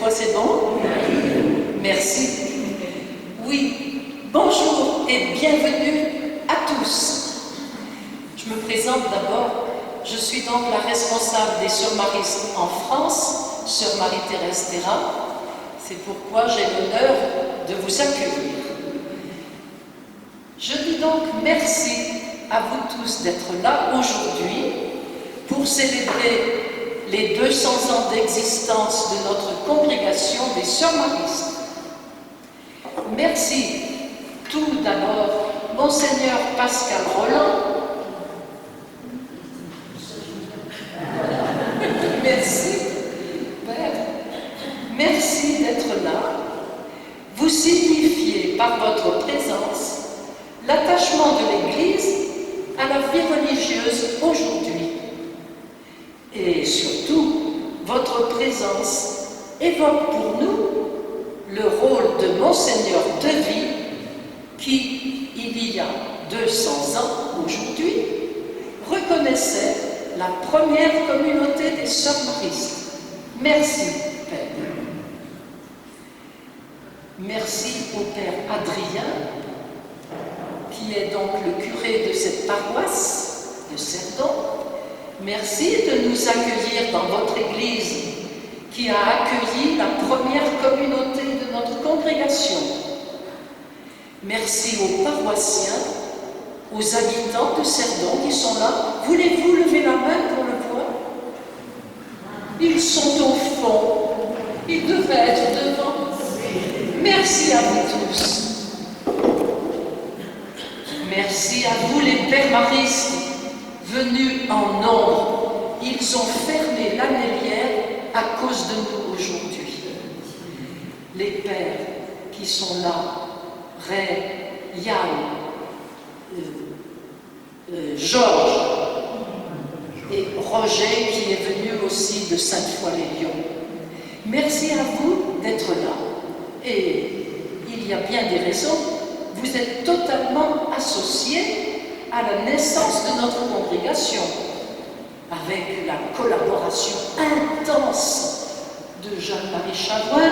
fois c'est bon? Merci. Oui, bonjour et bienvenue à tous. Je me présente d'abord. Je suis donc la responsable des sœurs maristes en France, sœur Marie-Thérèse Théra. C'est pourquoi j'ai l'honneur de vous accueillir. Je dis donc merci à vous tous d'être là aujourd'hui pour célébrer les 200 ans d'existence de notre congrégation des sœurs maristes. Merci tout d'abord, Monseigneur Pascal Roland. Merci, Père. Merci d'être là. Vous signifiez par votre présence l'attachement de l'Église à la vie religieuse aujourd'hui. Et surtout, votre présence évoque pour nous le rôle de Monseigneur Devy, qui, il y a 200 ans aujourd'hui, reconnaissait la première communauté des sœurs maristes. Merci, Père. Merci au Père Adrien, qui est donc le curé de cette paroisse de Cerdon. Merci de nous accueillir dans votre Église, qui a accueilli la première communauté de notre congrégation. Merci aux paroissiens, aux habitants de Cerdon qui sont là. Voulez-vous lever la main pour le voir? Ils sont au fond. Ils devraient être devant. Merci à vous tous. Merci à vous les pères maristes venus en nombre. Ils ont fermé l'annélière à cause de nous aujourd'hui. Les pères qui sont là, Ray, Yann, Georges et Roger qui est venu aussi de Sainte-Foy-les-Lyons. Merci à vous d'être là. Et il y a bien des raisons. Vous êtes totalement associés à la naissance de notre congrégation, avec la collaboration intense de Jeanne-Marie Chavoin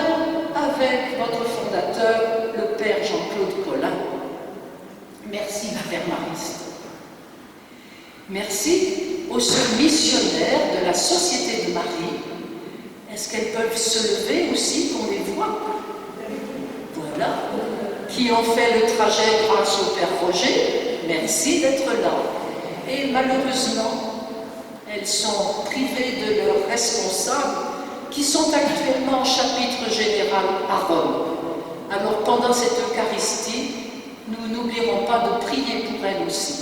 avec votre fondateur, le Père Jean-Claude Collin. Merci, la Père Mariste. Merci aux sœurs missionnaires de la Société de Marie. Est-ce qu'elles peuvent se lever aussi qu'on les voit? Voilà. Qui ont fait le trajet grâce au Père Roger. Merci d'être là. Et malheureusement, elles sont privées de leurs responsables qui sont actuellement en chapitre général à Rome. Alors pendant cette Eucharistie, nous n'oublierons pas de prier pour elles aussi.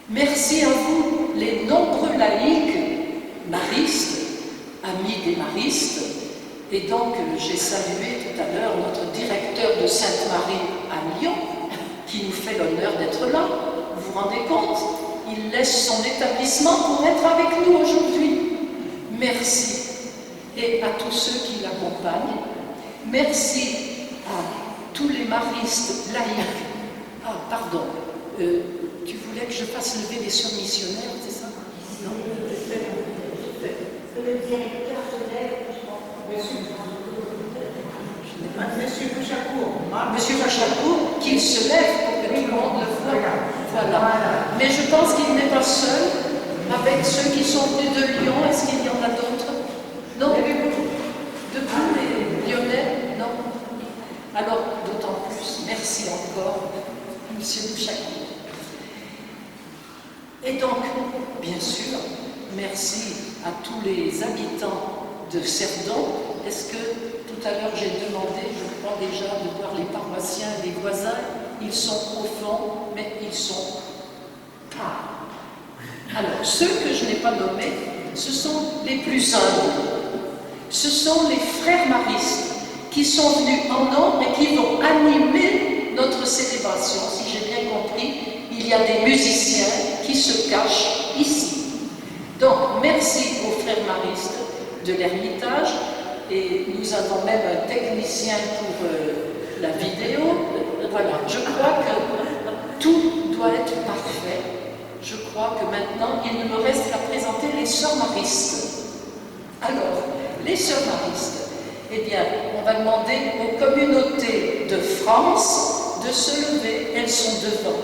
Merci à vous, les nombreux laïcs, maristes, amis des maristes. Et donc, j'ai salué tout à l'heure notre directeur de Sainte-Marie à Lyon, qui nous fait l'honneur d'être là. Vous vous rendez compte? Il laisse son établissement pour être avec nous aujourd'hui. Merci. Et à tous ceux qui l'accompagnent. Merci à tous les maristes laïcs. Ah, pardon. Tu voulais que je fasse lever les sœurs missionnaires, c'est ça? Non. Le directeur se lève. Monsieur Bouchacourt. Monsieur Bouchacourt, qu'il se lève pour que tout le monde le voie. Voilà. Mais je pense qu'il n'est pas seul avec ceux qui sont venus de Lyon. Est-ce qu'il y en a d'autres? Non? Depuis les Lyonnais? Non? Alors, d'autant plus, merci encore, Monsieur Bouchacourt. Et donc, bien sûr, merci à tous les habitants de Cerdon. Est-ce que tout à l'heure j'ai demandé, je crois déjà, de voir les paroissiens, les voisins, ils sont au fond, mais ils sont pas. Alors, ceux que je n'ai pas nommés, ce sont les plus humbles. Ce sont les frères maristes qui sont venus en nombre et qui vont animer notre célébration. Si j'ai bien compris, il y a des musiciens qui se cachent ici. Donc, merci aux frères maristes de l'Ermitage. Et nous avons même un technicien pour la vidéo. Voilà, je crois que tout doit être parfait. Je crois que maintenant, il ne me reste qu'à présenter les sœurs maristes. Alors, les sœurs maristes, eh bien, on va demander aux communautés de France de se lever. Elles sont devant.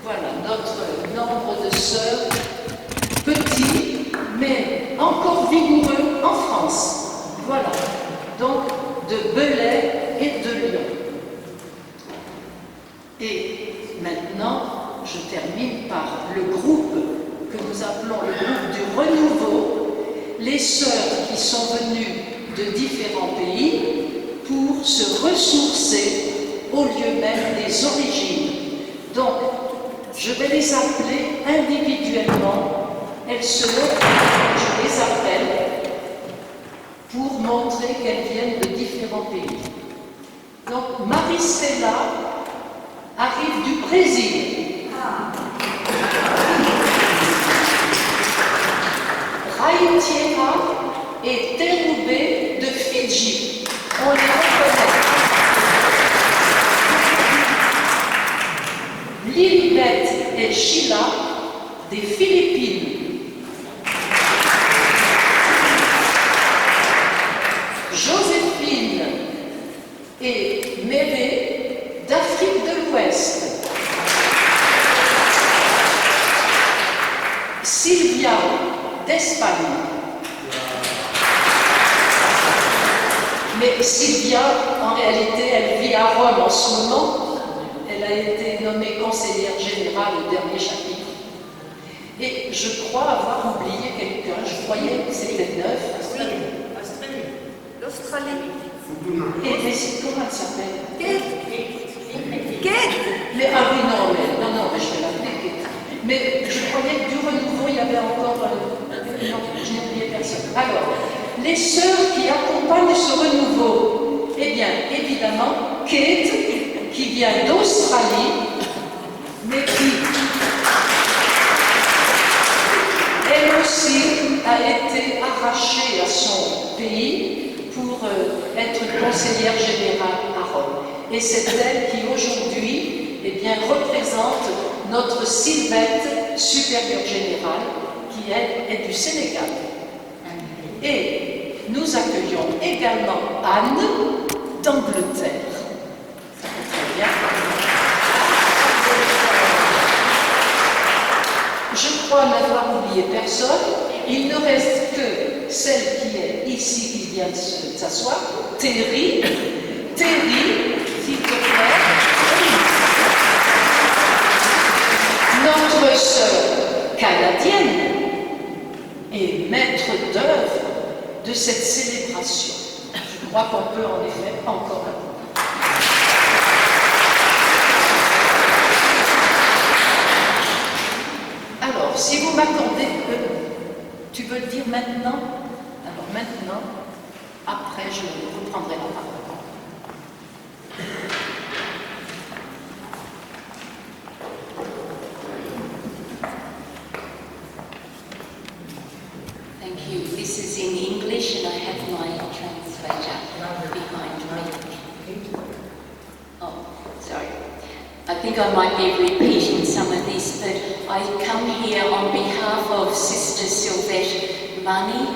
Voilà, notre nombre de sœurs, petit, mais encore vigoureux en France. Voilà, donc de Belay et de Lyon. Et maintenant, je termine par le groupe que nous appelons le groupe du renouveau, les sœurs qui sont venues de différents pays pour se ressourcer au lieu même des origines. Donc, je vais les appeler individuellement. Elles se lèvent, je les appelle pour montrer qu'elles viennent de différents pays. Donc, Maricela arrive du Brésil. Raïtiera et Terubé de Fidji. On les reconnaît. Lilibet et Sheila des Philippines. Joséphine et Méré d'Afrique de l'Ouest. Sylvia d'Espagne. Mais Sylvia, en réalité, elle vit à Rome en ce moment. Elle a été nommée conseillère générale au dernier chapitre. Et je crois avoir oublié quelqu'un. Je croyais que c'était neuf. L'Australie. Et mais comment elle s'appelle? Kate. Mais ah oui, non, mais je vais l'appeler Kate. Mais je croyais que du renouveau, il y avait encore... non, je n'ai oublié personne. Alors, les sœurs qui accompagnent ce renouveau, eh bien, évidemment, Kate, qui vient d'Australie, mais qui, elle aussi, a été arrachée à son pays pour être conseillère générale à Rome. Et c'est elle qui, aujourd'hui, eh bien, représente notre Sylvette, supérieure générale, qui, elle, est du Sénégal. Et nous accueillons également Anne d'Angleterre. Ça va très bien. Je crois n'avoir oublié personne. Il ne reste que celle qui est ici, qui vient de s'asseoir, Terry. Terry, s'il te plaît. Notre sœur canadienne est maître d'œuvre de cette célébration. Je crois qu'on peut en effet encore apprendre. Alors, si vous m'accordez, tu veux le dire maintenant? Alors maintenant, après je reprendrai la parole. Thank you. This is in English and I have my translator behind me. Oh, sorry. I think I might be repeating some of this, but I come here on behalf of Sister Sylvette Money,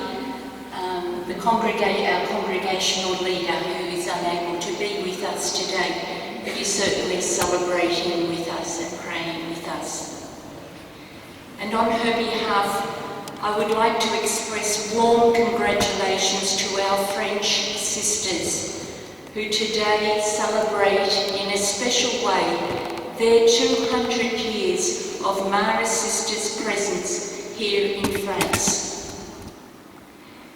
our congregational leader who is unable to be with us today, but is certainly celebrating with us and praying with us. And on her behalf, I would like to express warm congratulations to our French sisters who today celebrate in a special way their 200 years of Maris Sisters' presence here in France.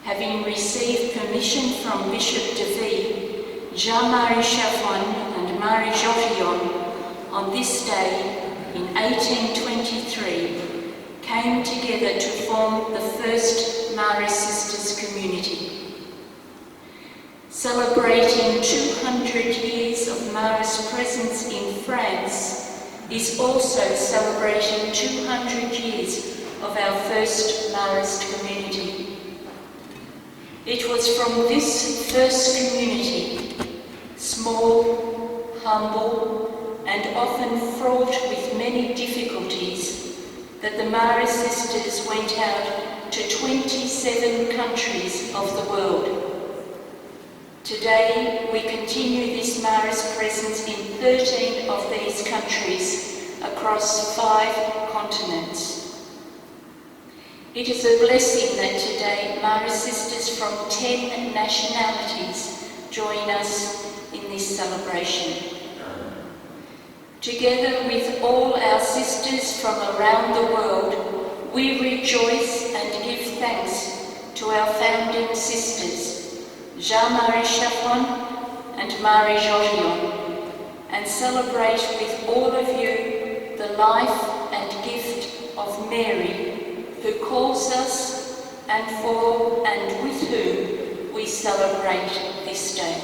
Having received permission from Bishop de Vie, Jean-Marie Chavoine and Marie Jotillon on this day in 1823 came together to form the first Maris Sisters community. Celebrating 200 years of Maris presence in France is also celebrating 200 years of our first Marist community. It was from this first community, small, humble, and often fraught with many difficulties, that the Maris Sisters went out to 27 countries of the world. Today, we continue this Mary's presence in 13 of these countries across 5 continents. It is a blessing that today Mary's sisters from 10 nationalities join us in this celebration. Together with all our sisters from around the world, we rejoice and give thanks to our founding sisters, Jean-Marie Chaffron and Marie Georgion, and celebrate with all of you the life and gift of Mary, who calls us and for and with whom we celebrate this day.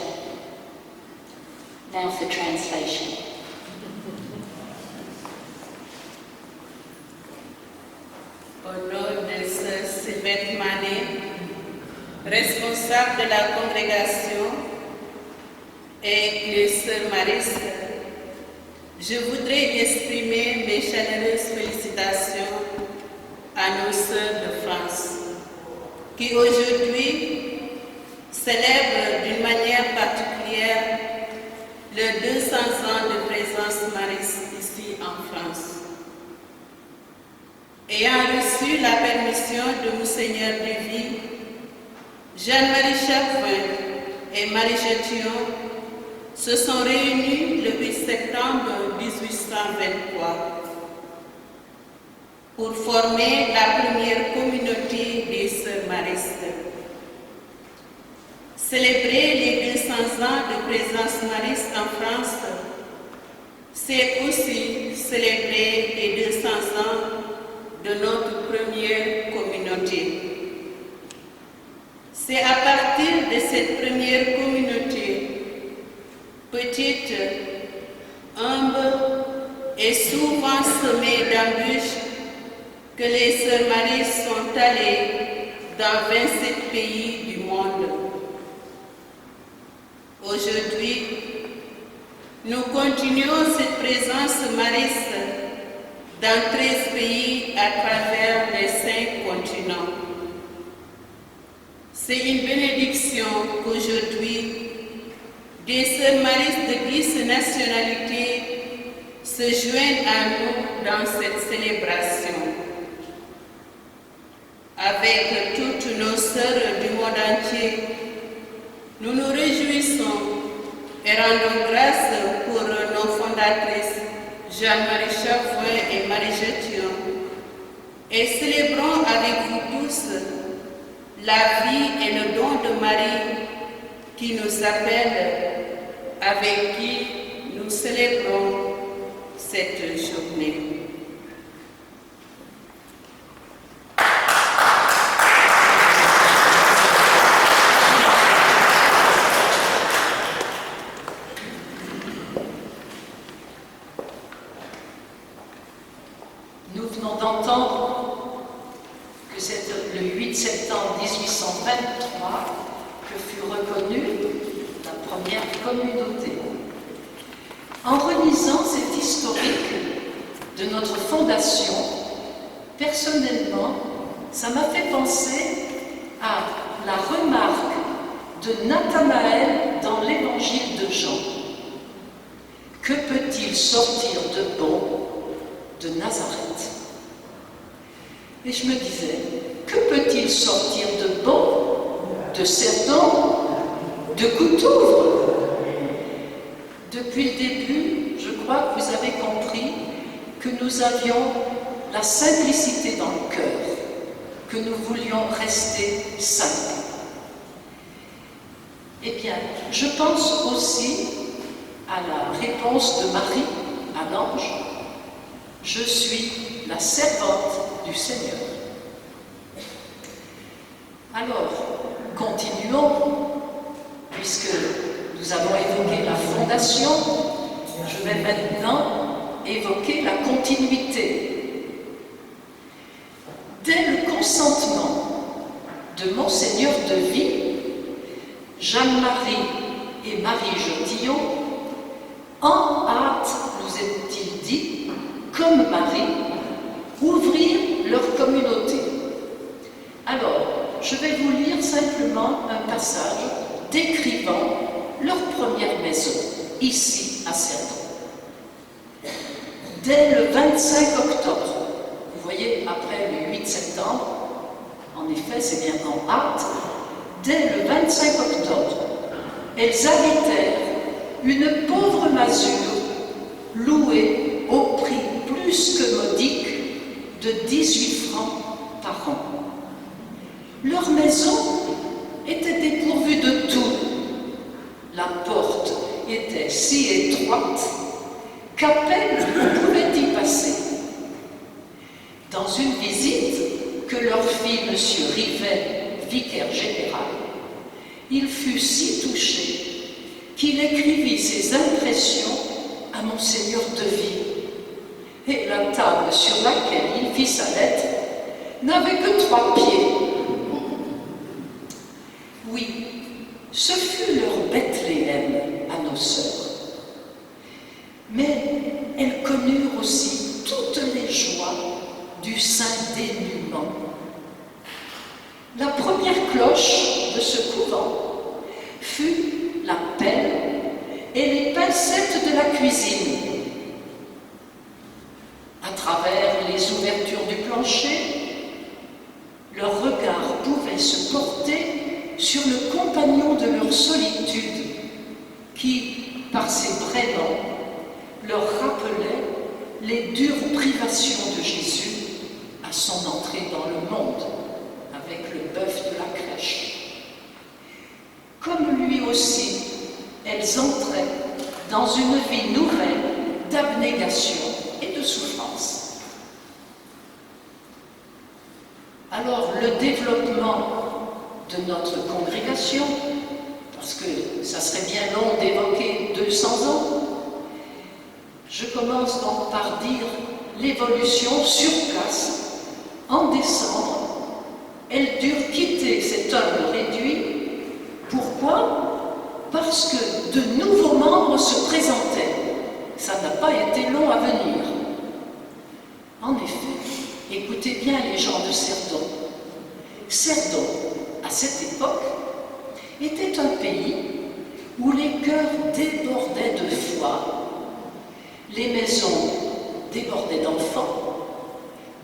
Now for translation. Au nom de Sœur Sylvette Manet, responsable de la congrégation, et les sœurs maristes, je voudrais exprimer mes chaleureuses félicitations à nos sœurs de France, qui aujourd'hui célèbrent d'une manière particulière leurs 200 ans de présence mariste ici en France. Ayant reçu la permission de Monseigneur Duvy, Jean-Marie Chaffrin et Marie Georgion se sont réunis le 8 septembre 1823 pour former la première communauté des sœurs maristes. Célébrer les 200 ans de présence mariste en France, c'est aussi célébrer les 200 ans de notre première communauté. C'est à partir de cette première communauté, petite, humble et souvent semée d'embûches, que les sœurs maristes sont allées dans 27 pays du monde. Aujourd'hui, nous continuons cette présence mariste dans 13 pays à travers les 5 continents. C'est une bénédiction qu'aujourd'hui, des sœurs maristes de 10 nationalités se joignent à nous dans cette célébration. Avec toutes nos sœurs du monde entier, nous nous réjouissons et rendons grâce pour nos fondatrices Jean-Marie Chaffrin et Marie Georgion et célébrons avec vous tous la vie et le don de Marie qui nous appelle, avec qui nous célébrons cette journée. Nous venons d'entendre que c'est le 8 septembre 1823 que fut reconnue la première communauté. En relisant cet historique de notre fondation, personnellement, ça m'a fait penser à la remarque de Nathanaël dans l'évangile de Jean. Que peut-il sortir de bon de Nazareth? Et je me disais, que peut-il sortir de bon de serpent, de coutouvre? Depuis le début, je crois que vous avez compris que nous avions la simplicité dans le cœur, que nous voulions rester simples. Eh bien, je pense aussi à la réponse de Marie à l'ange: je suis la servante du Seigneur. Alors, continuons, puisque nous avons évoqué la fondation, je vais maintenant évoquer la continuité. Dès le consentement de Monseigneur Duvy, Jeanne-Marie et Marie Georgion, en hâte, nous est-il dit, comme Marie, ouvrir leur communauté. Alors, je vais vous lire simplement un passage décrivant leur première maison, ici à Cerdon. Dès le 25 octobre, vous voyez, après le 8 septembre, en effet, c'est bien en hâte, dès le 25 octobre, elles habitèrent une pauvre masure louée au prix plus que modique de 18 francs par an. Leur maison était dépourvue de tout. La porte était si étroite qu'à peine on pouvait y passer. Dans une visite que leur fit M. Rivet, vicaire général, il fut si touché qu'il écrivit ses impressions à Monseigneur Deville. Et la table sur laquelle il fit sa lettre n'avait que 3 pieds. Oui, ce fut leur Bethléem à nos sœurs. Mais elles connurent aussi toutes les joies du saint dénuement. La première cloche de ce couvent fut la pelle et les pincettes de la cuisine. À travers les ouvertures du plancher, leur regard pouvait se porter sur le compagnon de leur solitude qui, par ses prénoms, leur rappelait les dures privations de Jésus à son entrée dans le monde avec le bœuf de la crèche. Comme lui aussi, elles entraient dans une vie nouvelle d'abnégation et de souffrance. Alors, le développement de notre congrégation, parce que ça serait bien long d'évoquer 200 ans, je commence donc par dire l'évolution sur place. En décembre, elles durent quitter cet homme réduit. Pourquoi? Parce que de nouveaux membres se présentaient. Ça n'a pas été long à venir. En effet, écoutez bien les gens de Cerdon. Cerdon, à cette époque, était un pays où les cœurs débordaient de foi, les maisons débordaient d'enfants,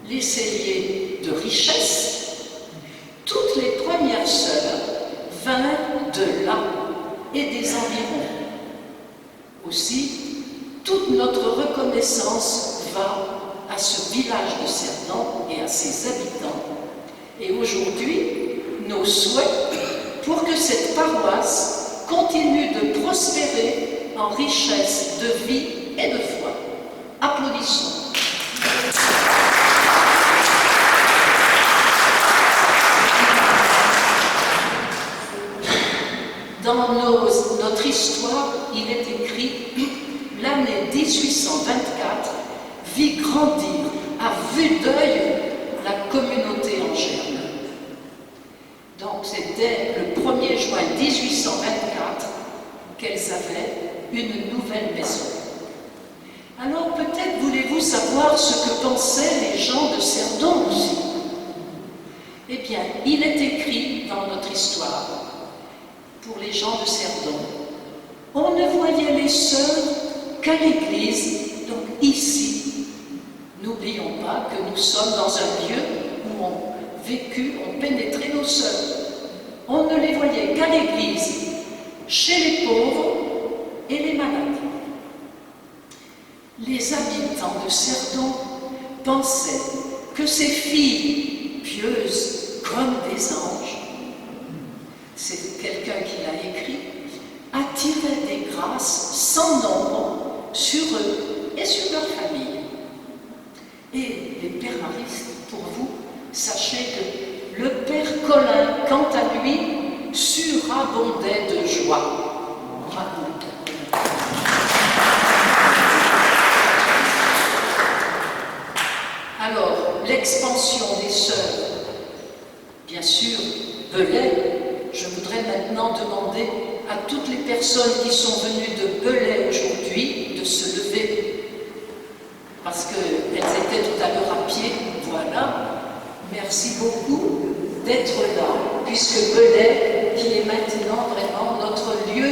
les celliers de richesses. Toutes les premières sœurs vinrent de là et des environs. Aussi, toute notre reconnaissance va à ce village de Cerdon et à ses habitants. Et aujourd'hui, nos souhaits pour que cette paroisse continue de prospérer en richesse de vie et de foi. Applaudissons. Dans notre histoire, il est écrit « L'année 1824 vit grandir à vue d'œil la communauté en germe ». Donc c'est dès le 1er juin 1824 qu'elles avaient une nouvelle maison. Alors peut-être voulez-vous savoir ce que pensaient les gens de Cerdon aussi. Eh bien, il est écrit dans notre histoire, pour les gens de Cerdon, on ne voyait les sœurs qu'à l'église, donc ici. N'oublions pas que nous sommes dans un lieu où ont pénétré nos sœurs. On ne les voyait qu'à l'église, chez les pauvres et les malades. Les habitants de Cerdon pensaient que ces filles pieuses comme des anges, c'est quelqu'un qui l'a écrit, attiraient des grâces sans nombre sur eux et sur leur famille. Et les pères maristes, pour vous, sachez que le père Colin, quant à lui, surabondait de joie. Bravo. Alors, l'expansion des sœurs, bien sûr, Belay. Je voudrais maintenant demander à toutes les personnes qui sont venues de Belay aujourd'hui de se lever, parce qu'elles étaient tout à l'heure à pied. Voilà, merci beaucoup. d'être là, puisque Belay, qui est maintenant vraiment notre lieu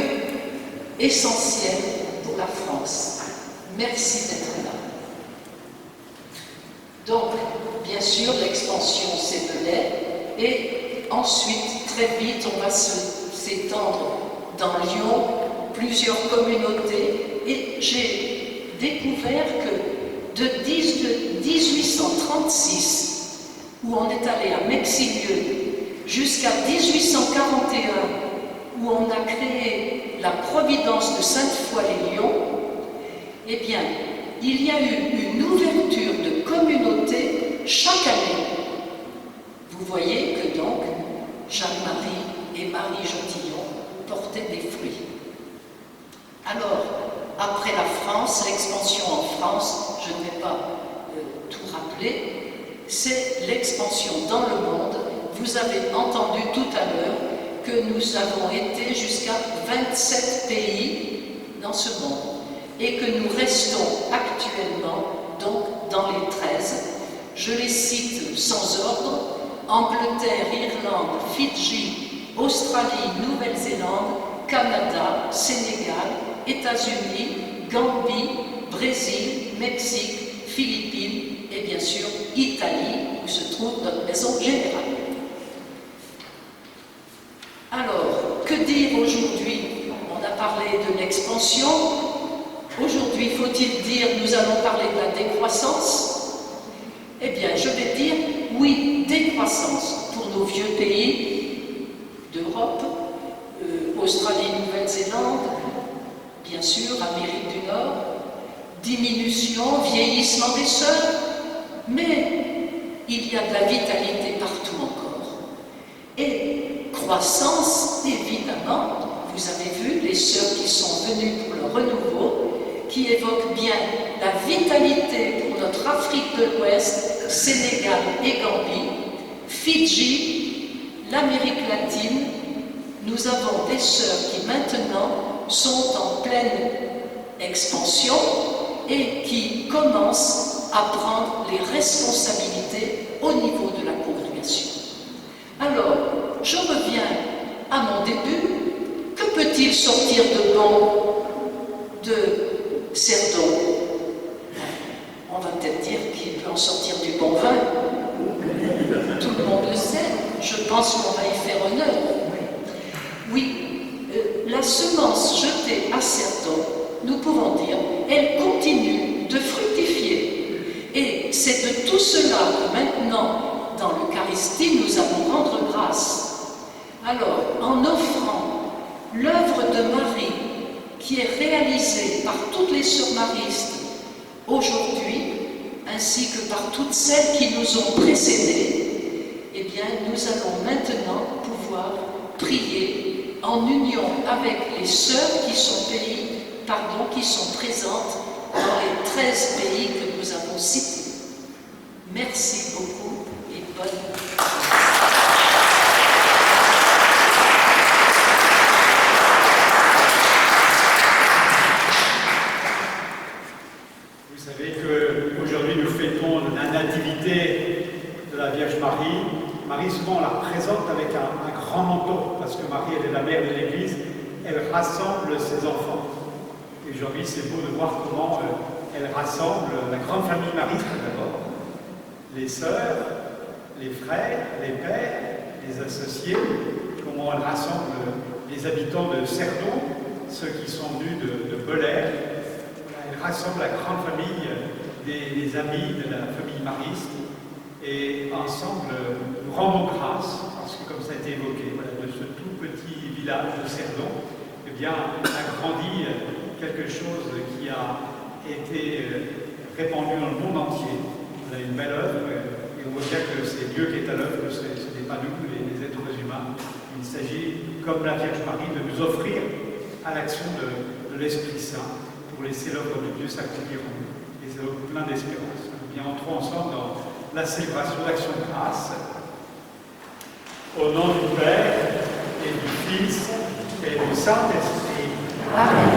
essentiel pour la France. Merci d'être là. Donc, bien sûr, l'expansion, c'est Belay, et ensuite, très vite, on va s'étendre dans Lyon, plusieurs communautés, et j'ai découvert que de 1836, où on est allé à Mexilieu, jusqu'à 1841, où on a créé la Providence de Sainte-Foy-les-Lyons, eh bien, il y a eu une ouverture de communautés chaque année. Vous voyez que donc, Jeanne-Marie et Marie Jotillon portaient des fruits. Alors, après la France, l'expansion en France, je ne vais pas tout rappeler, c'est l'expansion dans le monde. Vous avez entendu tout à l'heure que nous avons été jusqu'à 27 pays dans ce monde et que nous restons actuellement donc dans les 13. Je les cite sans ordre: Angleterre, Irlande, Fidji, Australie, Nouvelle-Zélande, Canada, Sénégal, États-Unis, Gambie, Brésil, Mexique, Philippines et bien sûr Italie, où se trouve notre maison générale. Alors, que dire aujourd'hui? On a parlé de l'expansion. Aujourd'hui, faut-il dire nous allons parler de la décroissance? Eh bien, je vais dire oui, décroissance pour nos vieux pays d'Europe, Australie, Nouvelle-Zélande, bien sûr, Amérique du Nord, diminution, vieillissement des sœurs, mais il y a de la vitalité partout encore. Et croissance, évidemment, vous avez vu les sœurs qui sont venues pour le renouveau, qui évoquent bien la vitalité pour notre Afrique de l'Ouest, Sénégal et Gambie, Fidji, l'Amérique latine. Nous avons des sœurs qui maintenant sont en pleine expansion et qui commencent à prendre les responsabilités au niveau de la congrégation. Alors, je reviens à mon début. Que peut-il sortir de bon de Cerdon? On va peut-être dire qu'il peut en sortir du bon vin. Tout le monde le sait. Je pense qu'on va y faire honneur. Oui, la semence jetée à Cerdon, nous pouvons dire, elle continue de fructifier. Et c'est de tout cela que maintenant, dans l'Eucharistie, nous allons rendre grâce. Alors, en offrant l'œuvre de Marie, qui est réalisée par toutes les sœurs maristes aujourd'hui, ainsi que par toutes celles qui nous ont précédées, eh bien, nous allons maintenant pouvoir prier en union avec les sœurs qui sont présentes dans les 13 pays que nous avons cités. Merci beaucoup et bonne Vous savez qu'aujourd'hui nous fêtons la nativité de la Vierge Marie. Marie, souvent on la présente avec un grand manteau, parce que Marie, elle est la mère de l'Église, elle rassemble ses enfants. Et aujourd'hui, c'est beau de voir comment elle rassemble la grande famille mariste d'abord, les sœurs, les frères, les pères, les associés, comment elle rassemble les habitants de Cerdon, ceux qui sont venus de Belay. Elle rassemble la grande famille des amis de la famille mariste. Et ensemble, nous rendons grâce, parce que comme ça a été évoqué, voilà, de ce tout petit village de Cerdon, eh bien, a grandi quelque chose qui a été répandu dans le monde entier. On a une belle œuvre, et on voit bien que c'est Dieu qui est à l'œuvre, ce n'est pas nous, les êtres humains. Il s'agit, comme la Vierge Marie, de nous offrir à l'action de l'Esprit Saint pour laisser l'œuvre de Dieu s'accomplir en nous. Et c'est plein d'espérance. Bien, entrons ensemble dans la célébration d'Action de grâce. Au nom du Père et du Fils et du Saint-Esprit. Amen.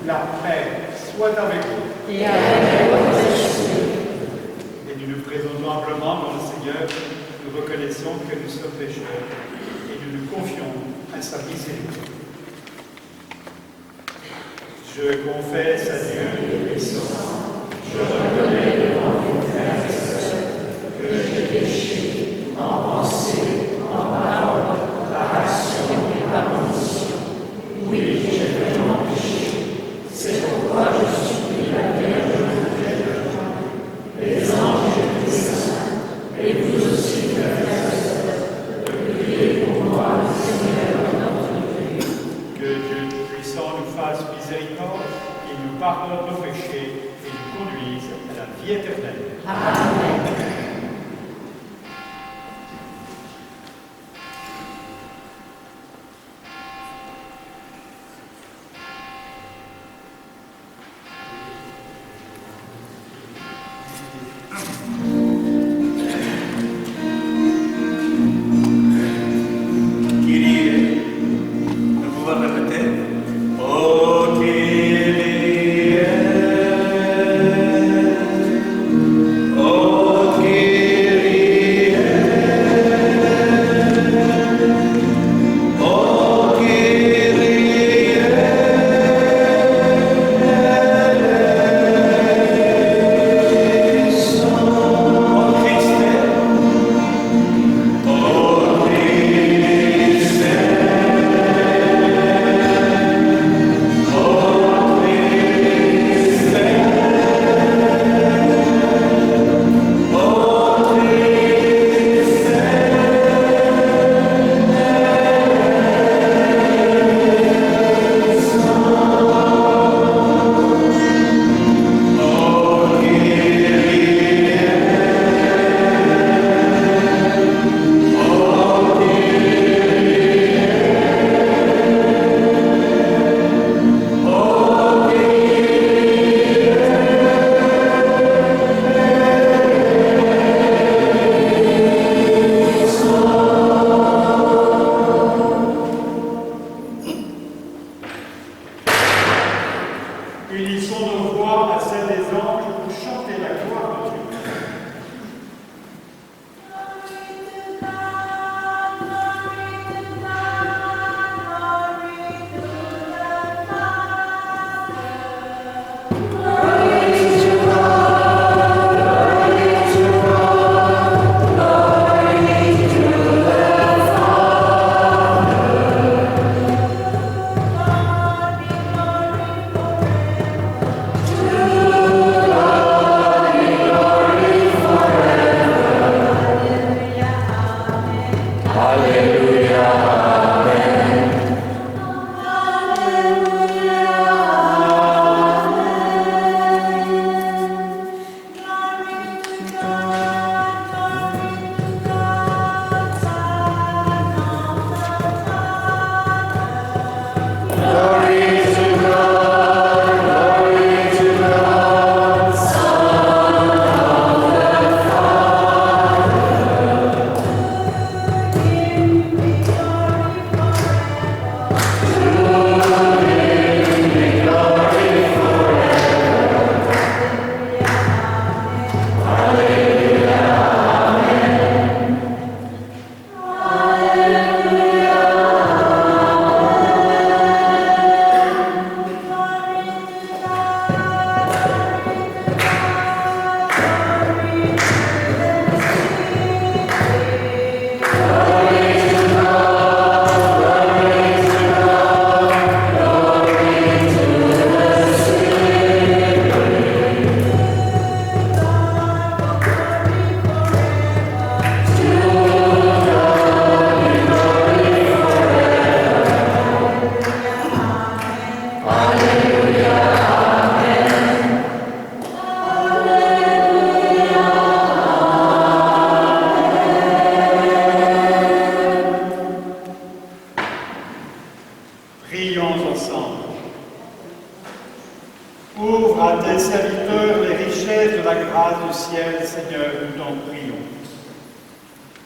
La paix soit avec vous. Et avec votre esprit. Et nous nous présentons humblement dans le Seigneur, nous nous reconnaissons que nous sommes pécheurs et nous nous confions à sa miséricorde. Je confesse à Dieu Tout-Puissant, je reconnais devant vous, frères et sœurs, que j'ai péché en pensée, en parole, par action et par omission. Oui, j'ai vraiment péché. C'est pourquoi je supplie la Vierge Marie, les anges et les saints, et vous aussi, frères et sœurs, de prier pour moi, le Seigneur notre Dieu. Que Dieu Tout-Puissant nous fasse miséricorde, il nous pardonne nos péchés et nous conduise à la vie éternelle. Amen.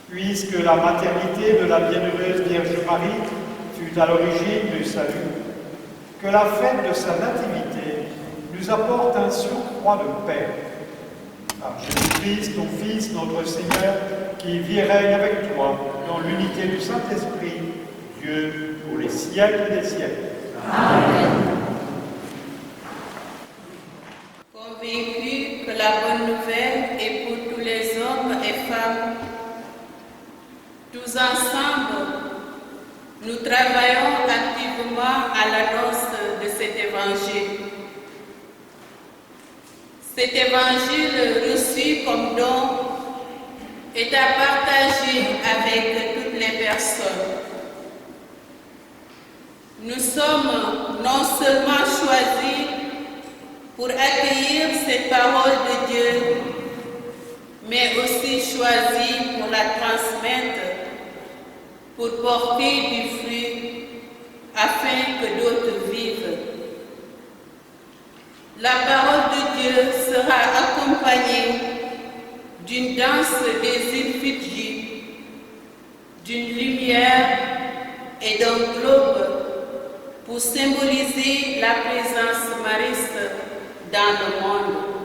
Puisque la maternité de la bienheureuse Vierge Marie fut à l'origine du salut, que la fête de sa nativité nous apporte un surcroît de paix. Par Jésus-Christ, ton Fils, notre Seigneur, qui vit et règne avec toi dans l'unité du Saint-Esprit, Dieu pour les siècles des siècles. Amen. Convaincu que la bonne nouvelle est pour tous les hommes et femmes, tous ensemble, nous travaillons activement à l'annonce de cet évangile. Cet évangile reçu comme don est à partager avec toutes les personnes. Nous sommes non seulement choisis pour accueillir cette parole de Dieu, mais aussi choisis pour la transmettre, pour porter du fruit, afin que d'autres vivent. La parole de Dieu sera accompagnée d'une danse des îles Fidji, d'une lumière et d'un globe pour symboliser la présence mariste dans le monde.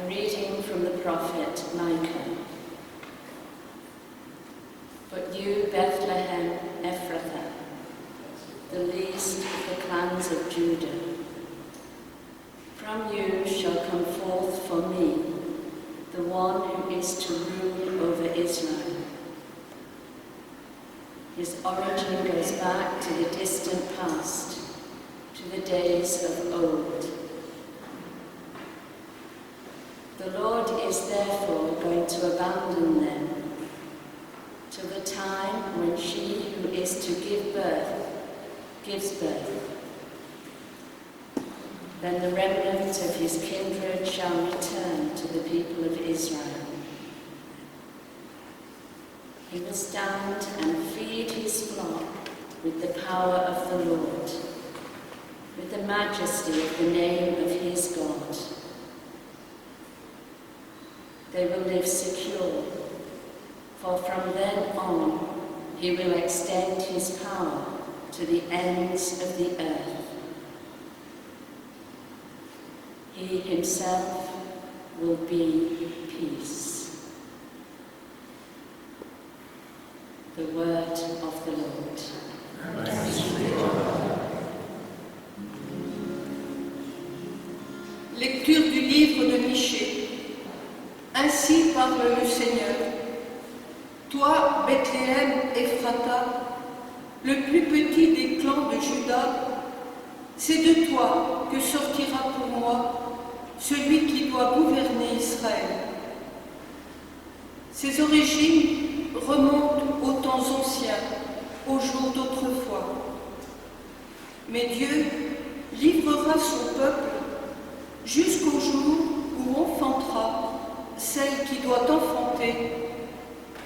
A reading from the prophet Micah. But you, Bethlehem Ephrathah, the least of the clans of Judah, from you shall come forth for me the one who is to rule over Israel. His origin goes back to the distant past, to the days of old. The Lord is therefore going to abandon them till the time when she who is to give birth gives birth. Then the remnant of his kindred shall return to the people of Israel. He will stand and feed his flock with the power of the Lord, with the majesty of the name of his God. They will live secure, for from then on he will extend his power to the ends of the earth. He himself will be peace. The word of the Lord. Lecture du livre de Michée. Ainsi parle le Seigneur. Toi, Bethléem Ephrata, le plus petit des clans de Juda, c'est de toi que sortira pour moi celui qui doit gouverner Israël. Ses origines remontent aux temps anciens, aux jours d'autrefois. Mais Dieu livrera son peuple jusqu'au jour où enfantera celle qui doit enfanter,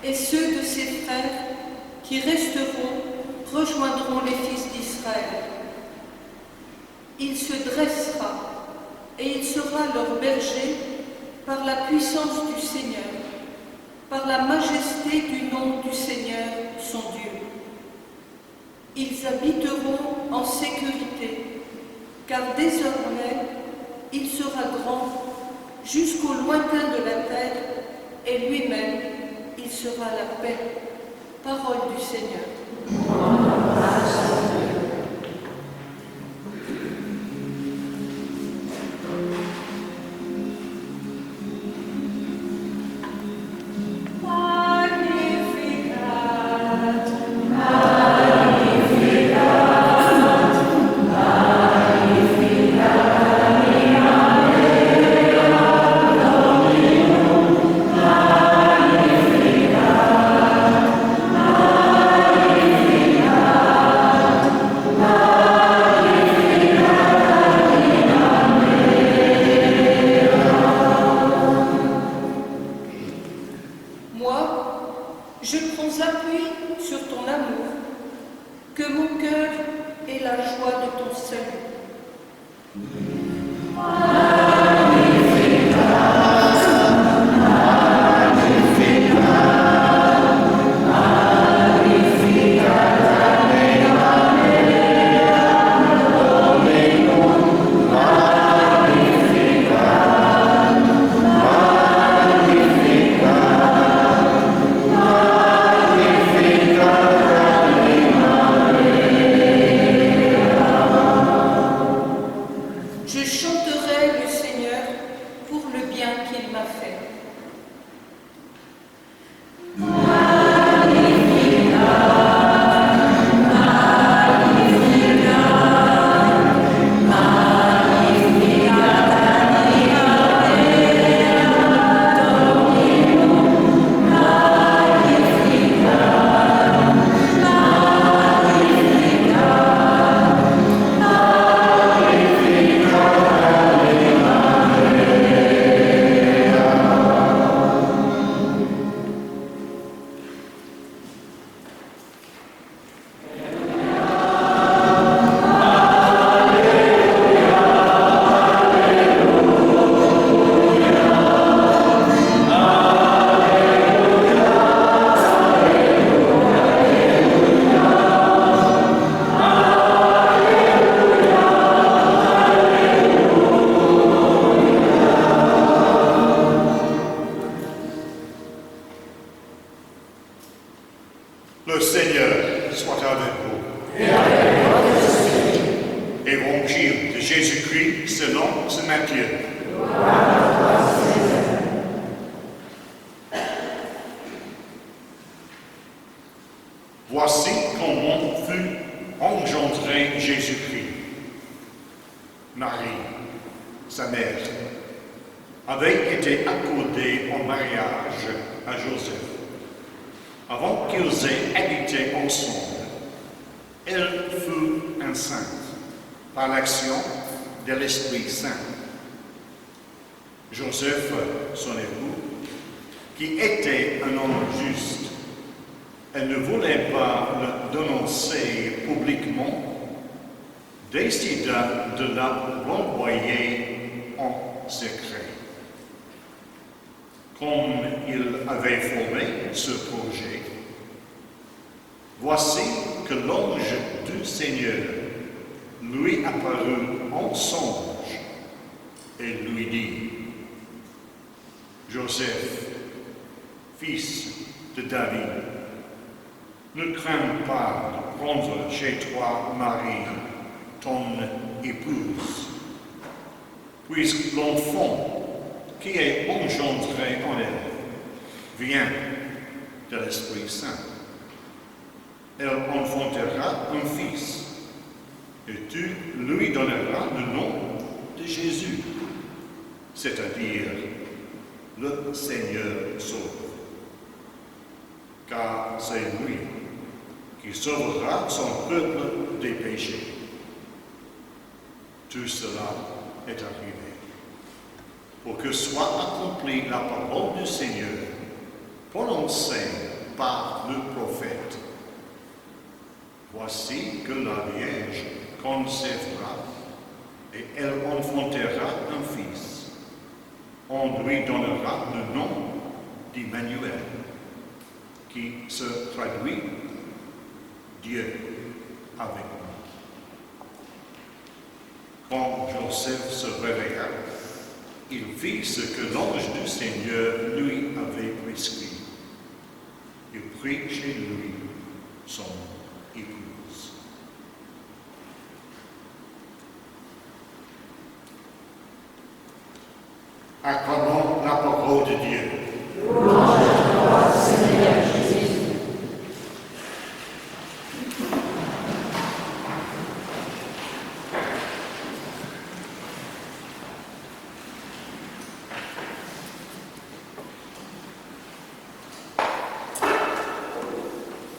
et ceux de ses frères qui resteront rejoindront les fils d'Israël. Il se dressera et il sera leur berger par la puissance du Seigneur, par la majesté du nom du Seigneur, son Dieu. Ils habiteront en sécurité, car désormais il sera grand jusqu'au lointain de la terre, et lui-même, il sera la paix. Parole du Seigneur. Jésus-Christ selon Saint Matthieu. Voici comment fut engendré Jésus-Christ. Marie, sa mère, avait été accordée en mariage à Joseph. Avant qu'ils aient habité ensemble, elle fut enceinte par l'action de l'Esprit Saint. Joseph, son époux, qui était un homme juste, elle ne voulait pas le dénoncer publiquement, décida de l'envoyer en secret. Comme il avait formé ce projet, voici que l'ange du Seigneur lui apparut en songe et lui dit: Joseph, fils de David, ne crains pas de prendre chez toi Marie, ton épouse, puisque l'enfant qui est engendré en elle vient de l'Esprit Saint. Elle enfantera un fils, et tu lui donneras le nom de Jésus, c'est-à-dire le Seigneur sauve. Car c'est lui qui sauvera son peuple des péchés. Tout cela est arrivé pour que soit accomplie la parole du Seigneur prononcée par le prophète. Voici que la Vierge concevra et elle enfantera un fils. On lui donnera le nom d'Emmanuel, qui se traduit Dieu avec nous. Quand Joseph se réveilla, il fit ce que l'ange du Seigneur lui avait prescrit. Il prit chez lui son épouse. Acclamons la parole de Dieu. Louange à toi, Seigneur Jésus.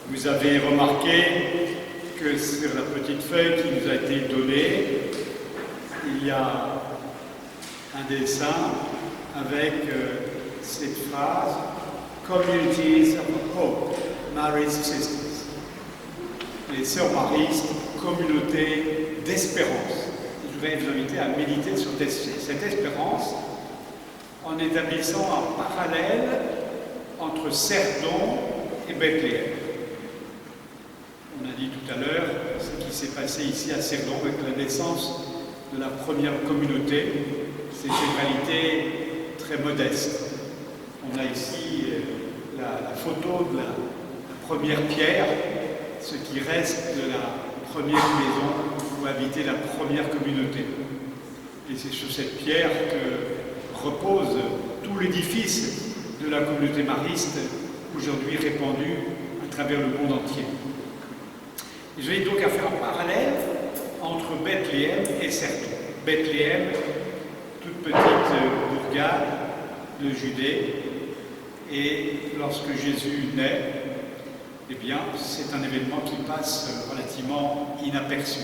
Vous avez remarqué que sur la petite feuille qui nous a été donnée, il y a un dessin avec cette phrase « Communities of Hope, Mary's Sisters ». Les sœurs maristes, communauté d'espérance. Je vais vous inviter à méditer sur cette espérance en établissant un parallèle entre Cerdon et Bethléem. On a dit tout à l'heure ce qui s'est passé ici à Cerdon avec la naissance de la première communauté. C'est une réalité très modeste. On a ici la photo de la première pierre, ce qui reste de la première maison où habitait la première communauté. Et c'est sur cette pierre que repose tout l'édifice de la communauté mariste, aujourd'hui répandue à travers le monde entier. Je vais donc faire un parallèle entre Bethléem et Cerdon. Bethléem, toute petite bourgade de Judée, et lorsque Jésus naît, eh bien, c'est un événement qui passe relativement inaperçu.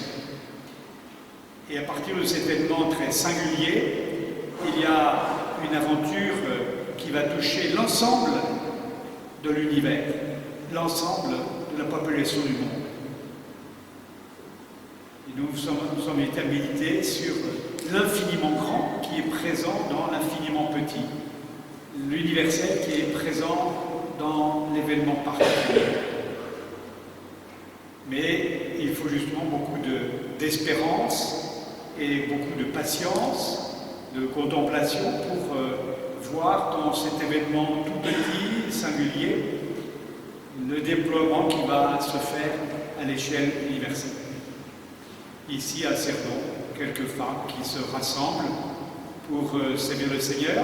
Et à partir de cet événement très singulier, il y a une aventure qui va toucher l'ensemble de l'univers, l'ensemble de la population du monde. Et nous sommes invités à méditer sur l'infiniment grand qui est présent dans l'infiniment petit, l'universel qui est présent dans l'événement particulier. Mais il faut justement beaucoup d'espérance et beaucoup de patience, de contemplation pour voir dans cet événement tout petit, singulier, le déploiement qui va se faire à l'échelle universelle. Ici à Cerdon, quelques femmes qui se rassemblent pour servir le Seigneur.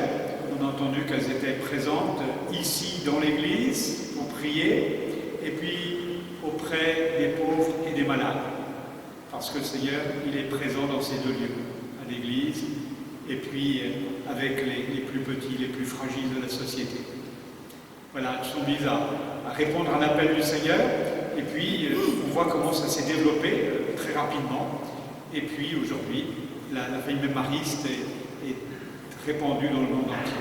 On a entendu qu'elles étaient présentes ici dans l'église pour prier et puis auprès des pauvres et des malades. Parce que le Seigneur, il est présent dans ces deux lieux, à l'église et puis avec les plus petits, les plus fragiles de la société. Voilà, elles sont mises à répondre à l'appel du Seigneur et puis on voit comment ça s'est développé très rapidement. Et puis aujourd'hui, la famille mémariste est répandue dans le monde entier.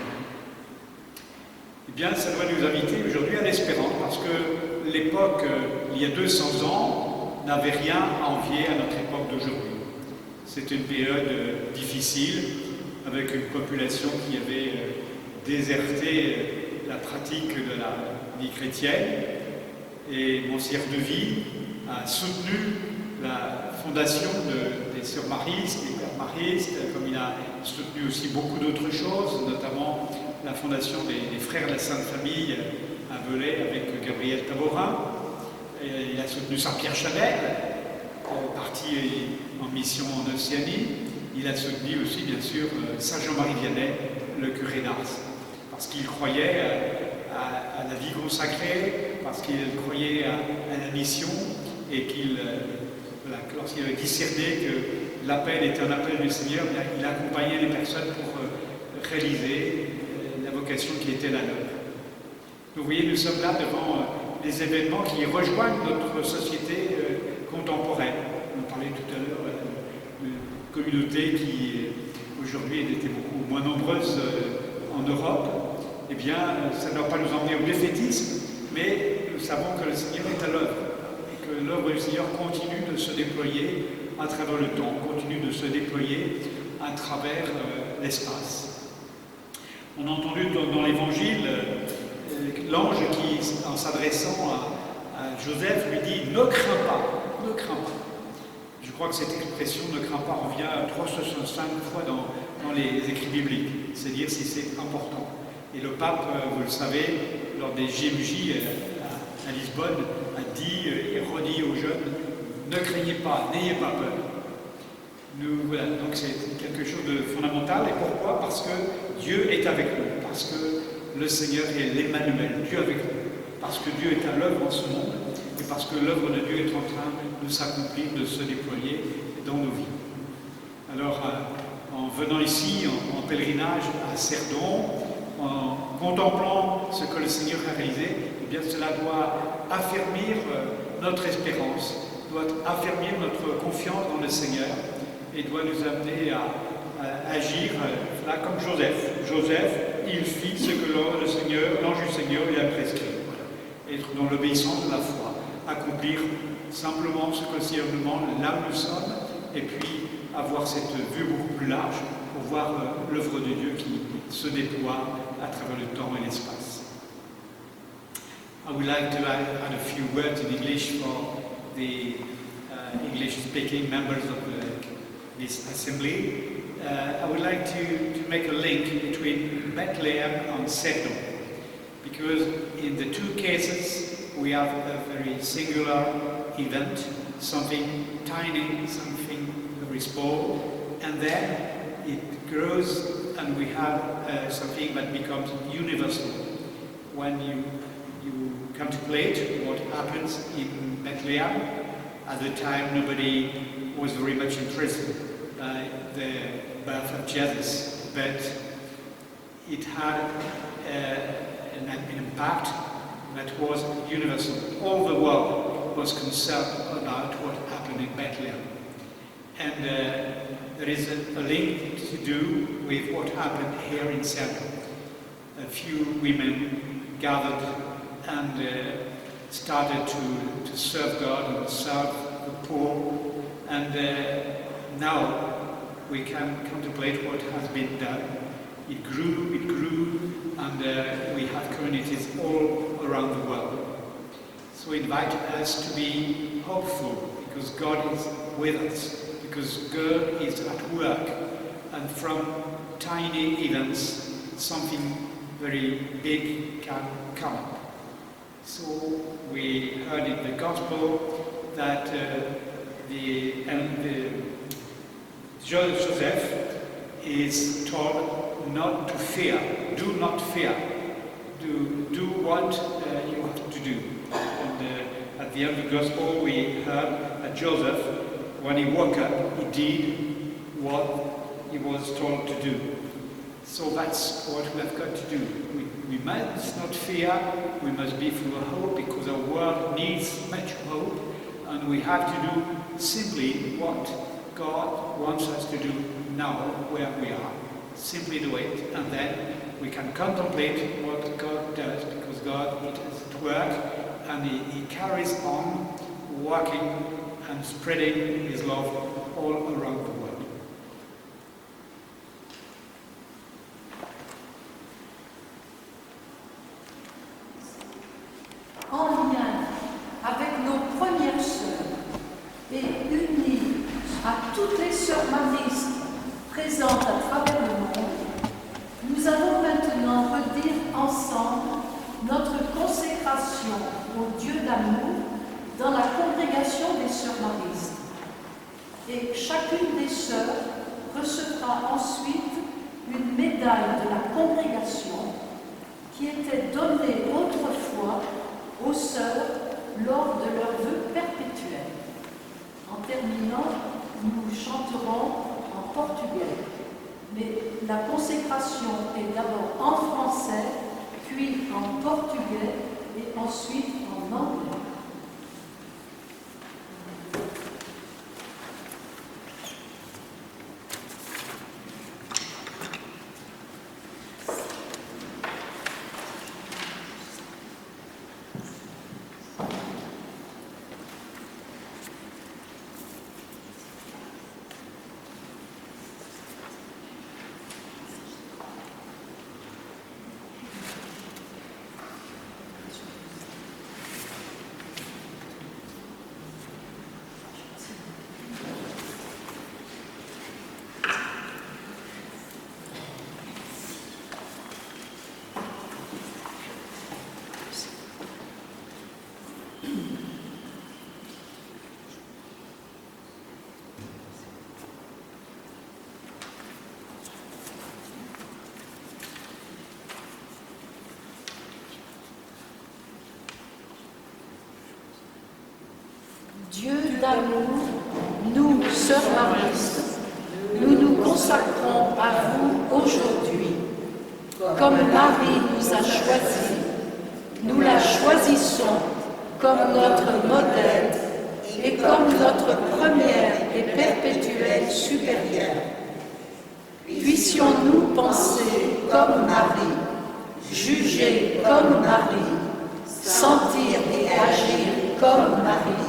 Eh bien, ça doit nous inviter aujourd'hui à l'espérance, parce que l'époque, il y a 200 ans, n'avait rien à envier à notre époque d'aujourd'hui. C'était une période difficile, avec une population qui avait déserté la pratique de la vie chrétienne, et Monseigneur de Vie a soutenu la fondation des sœurs maristes, des pères maristes, comme il a soutenu aussi beaucoup d'autres choses, notamment la fondation des Frères de la Sainte Famille à Velay avec Gabriel Taborin. Et il a soutenu Saint-Pierre Chanel, parti en mission en Océanie. Il a soutenu aussi, bien sûr, Saint Jean-Marie Vianney, le curé d'Ars, parce qu'il croyait à la vie consacrée, parce qu'il croyait à la mission, et qu'il, lorsqu'il avait discerné que l'appel était un appel du Seigneur, il accompagnait les personnes pour réaliser la vocation qui était la leur. Vous voyez, nous sommes là devant des événements qui rejoignent notre société contemporaine. On parlait tout à l'heure de communautés qui, aujourd'hui, étaient beaucoup moins nombreuses en Europe. Eh bien, ça ne doit pas nous emmener au défaitisme, mais nous savons que le Seigneur est à l'œuvre et que l'œuvre du Seigneur continue de se déployer à travers le temps, continue de se déployer à travers l'espace. On a entendu dans l'Évangile l'ange qui, en s'adressant à Joseph, lui dit « Ne crains pas, ne crains pas ». Je crois que cette expression « ne crains pas » revient 365 fois dans les écrits bibliques, c'est dire si c'est important. Et le pape, vous le savez, lors des JMJ à Lisbonne, a dit et redit aux jeunes « Ne craignez pas, n'ayez pas peur ». Voilà, donc c'est quelque chose de fondamental. Et pourquoi? Parce que Dieu est avec nous, parce que le Seigneur est l'Emmanuel, Dieu avec nous, parce que Dieu est à l'œuvre en ce monde, et parce que l'œuvre de Dieu est en train de s'accomplir, de se déployer dans nos vies. Alors, en venant ici, en pèlerinage à Cerdon, en contemplant ce que le Seigneur a réalisé, eh bien cela doit affermir notre espérance, doit affermir notre confiance dans le Seigneur et doit nous amener à agir là comme Joseph. Joseph, il fit ce que l'ange du Seigneur lui a prescrit. Voilà. Être dans l'obéissance de la foi, accomplir simplement ce que le Seigneur nous demande là où nous sommes, et puis avoir cette vue beaucoup plus large pour voir l'œuvre de Dieu qui se déploie à travers le temps et l'espace. I would like to add a few words in English for the English-speaking members of this assembly. I would like to make a link between Bethlehem and Cerdon, because in the two cases we have a very singular event, something tiny, something very small, and then it grows and we have something that becomes universal. When you contemplate what happens in Bethlehem, at the time nobody was very much interested by the birth of Jesus, but it had an impact that was universal. All the world was concerned about what happened in Bethlehem. And there is a link to do with what happened here in Cerdon. A few women gathered and started to serve God and serve the poor. And now we can contemplate what has been done. It grew, and we have communities all around the world. So we invite us to be hopeful, because God is with us, because God is at work, and from tiny events, something very big can come. So we heard in the Gospel that the Joseph is told not to fear. Do not fear. Do what you have to do. And at the end of the Gospel, we heard that Joseph, when he woke up, he did what he was told to do. So that's what we have got to do. We must not fear, we must be full of hope, because our world needs much hope, and we have to do simply what God wants us to do now, where we are. Simply do it, and then we can contemplate what God does, because God is at work, and He carries on working and spreading His love all around the world. En lien avec nos premières sœurs et unies à toutes les sœurs maristes présentes à travers le monde, nous allons maintenant redire ensemble notre consécration au Dieu d'amour dans la congrégation des sœurs maristes. Et chacune des sœurs recevra ensuite une médaille de la congrégation qui était donnée autrefois aux sœurs lors de leur vœu perpétuel. En terminant, nous chanterons en portugais. Mais la consécration est d'abord en français, puis en portugais et ensuite en anglais. Dieu d'amour, nous, sœurs maristes, nous nous consacrons à vous aujourd'hui. Comme Marie nous a choisis, nous la choisissons comme notre modèle et comme notre première et perpétuelle supérieure. Puissions-nous penser comme Marie, juger comme Marie, sentir et agir comme Marie,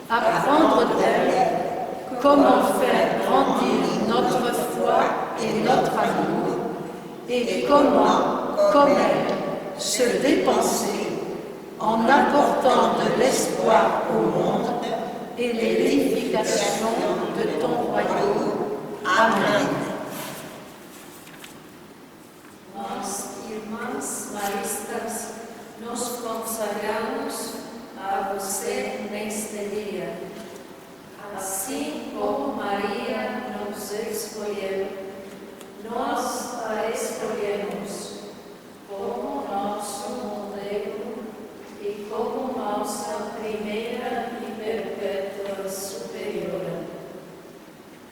apprendre d'elle comment faire grandir notre foi et notre amour, et comment, comme elle, se dépenser en apportant de l'espoir au monde et l'édification de ton royaume. Amen. Nós, irmãs maristas, nos consagramos a você neste dia. Assim como Maria nos escolheu, nós a escolhemos como nosso modelo e como nossa primeira e perpétua superiora.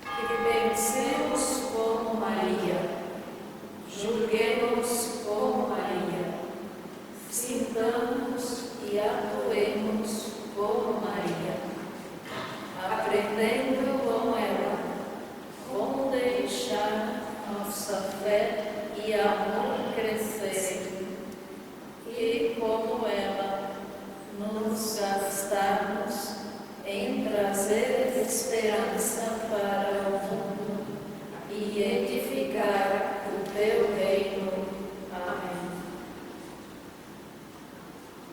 Que pensemos como Maria, julguemos como Maria, sintamos e atuemos como Maria, aprendendo com ela como deixar nossa fé e amor crescer, e como ela nos gastarmos em trazer esperança para o mundo e edificar o teu reino. Amém.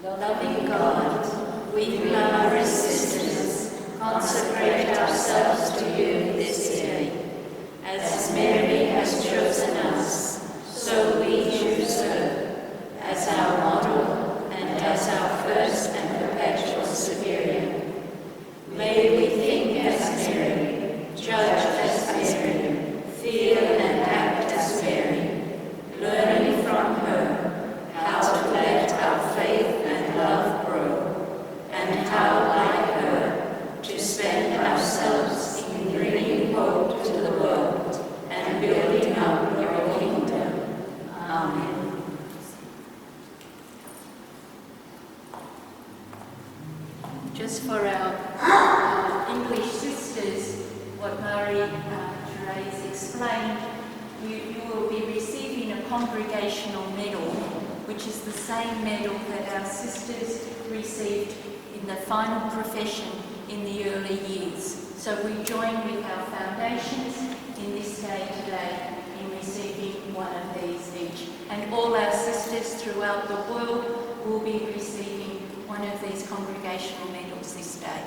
Loving God, we love our sisters, consecrate ourselves to you this day. As Mary has chosen us, so we choose her, as our model and as our first and perpetual superior. May we think as Mary, judge as Mary, explained, you will be receiving a congregational medal, which is the same medal that our sisters received in the final profession in the early years. So we join with our foundations in this day today in receiving one of these each. And all our sisters throughout the world will be receiving one of these congregational medals this day.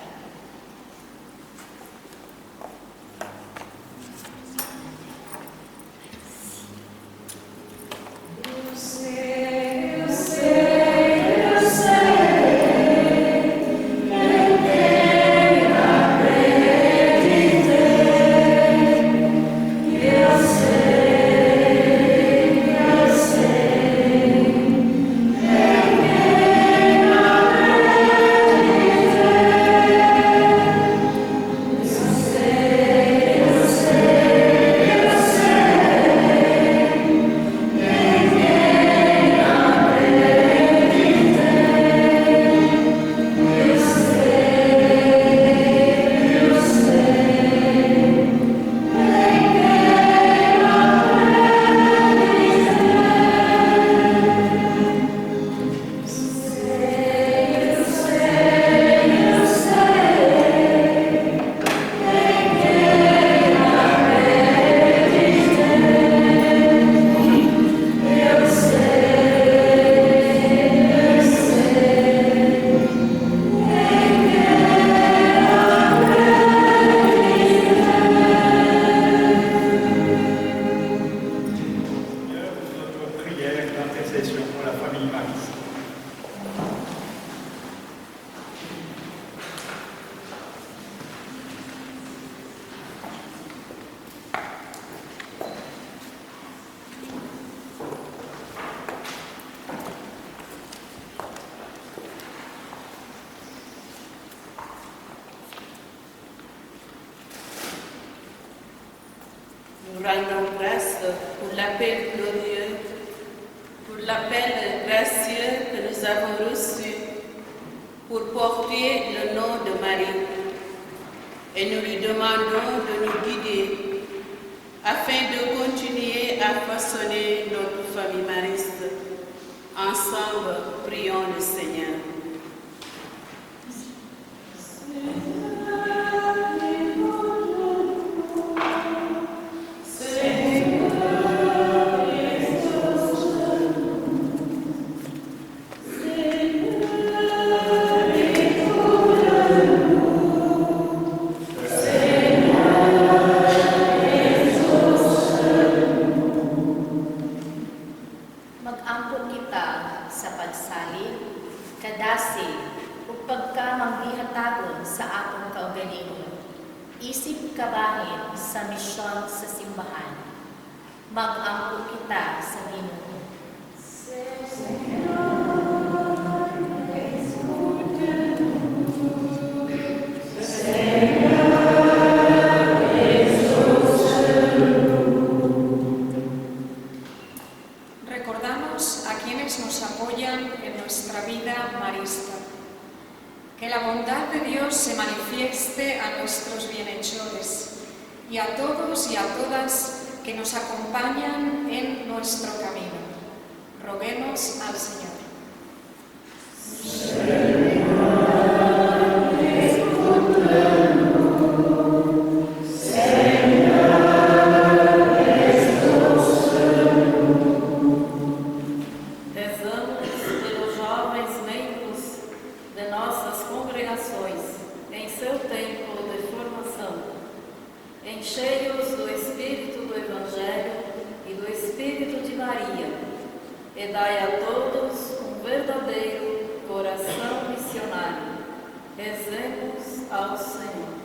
Nous rendons grâce pour l'appel glorieux, pour l'appel gracieux que nous avons reçu pour porter le nom de Marie. Et nous lui demandons de nous guider afin de continuer à façonner notre famille mariste. Ensemble, prions le Seigneur. Mag-angkot kita sa pagsalig, kadasi, ug pagkamangihatagon sa atong kaugalingon. Isip kabahin sa misyon sa simbahan. Mag-angkot kita sa Ginoo. Recordamos a quienes nos apoyan en nuestra vida marista. Que la bondad de Dios se manifieste a nuestros bienhechores y a todos y a todas que nos acompañan en nuestro camino. Roguemos al Señor. Cheios do Espírito do Evangelho e do Espírito de Maria, e dai a todos um verdadeiro coração missionário. Rezemos ao Senhor.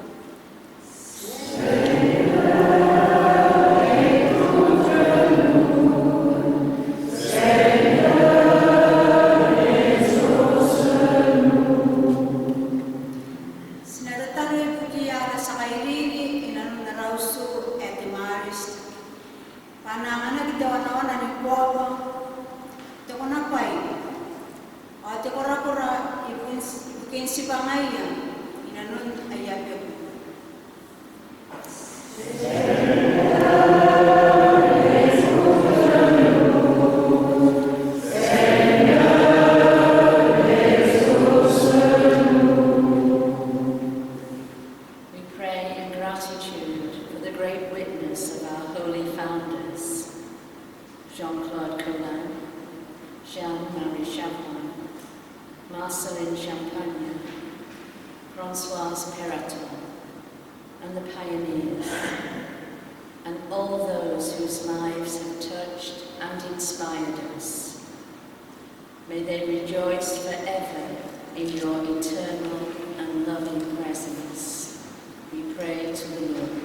Amen. great witness of our holy founders, Jean-Claude Collin, Jean-Marie Chapman, Marceline Champagne, Françoise Perraton, and the pioneers, and all those whose lives have touched and inspired us. May they rejoice forever in your eternal and loving presence. We pray to the Lord.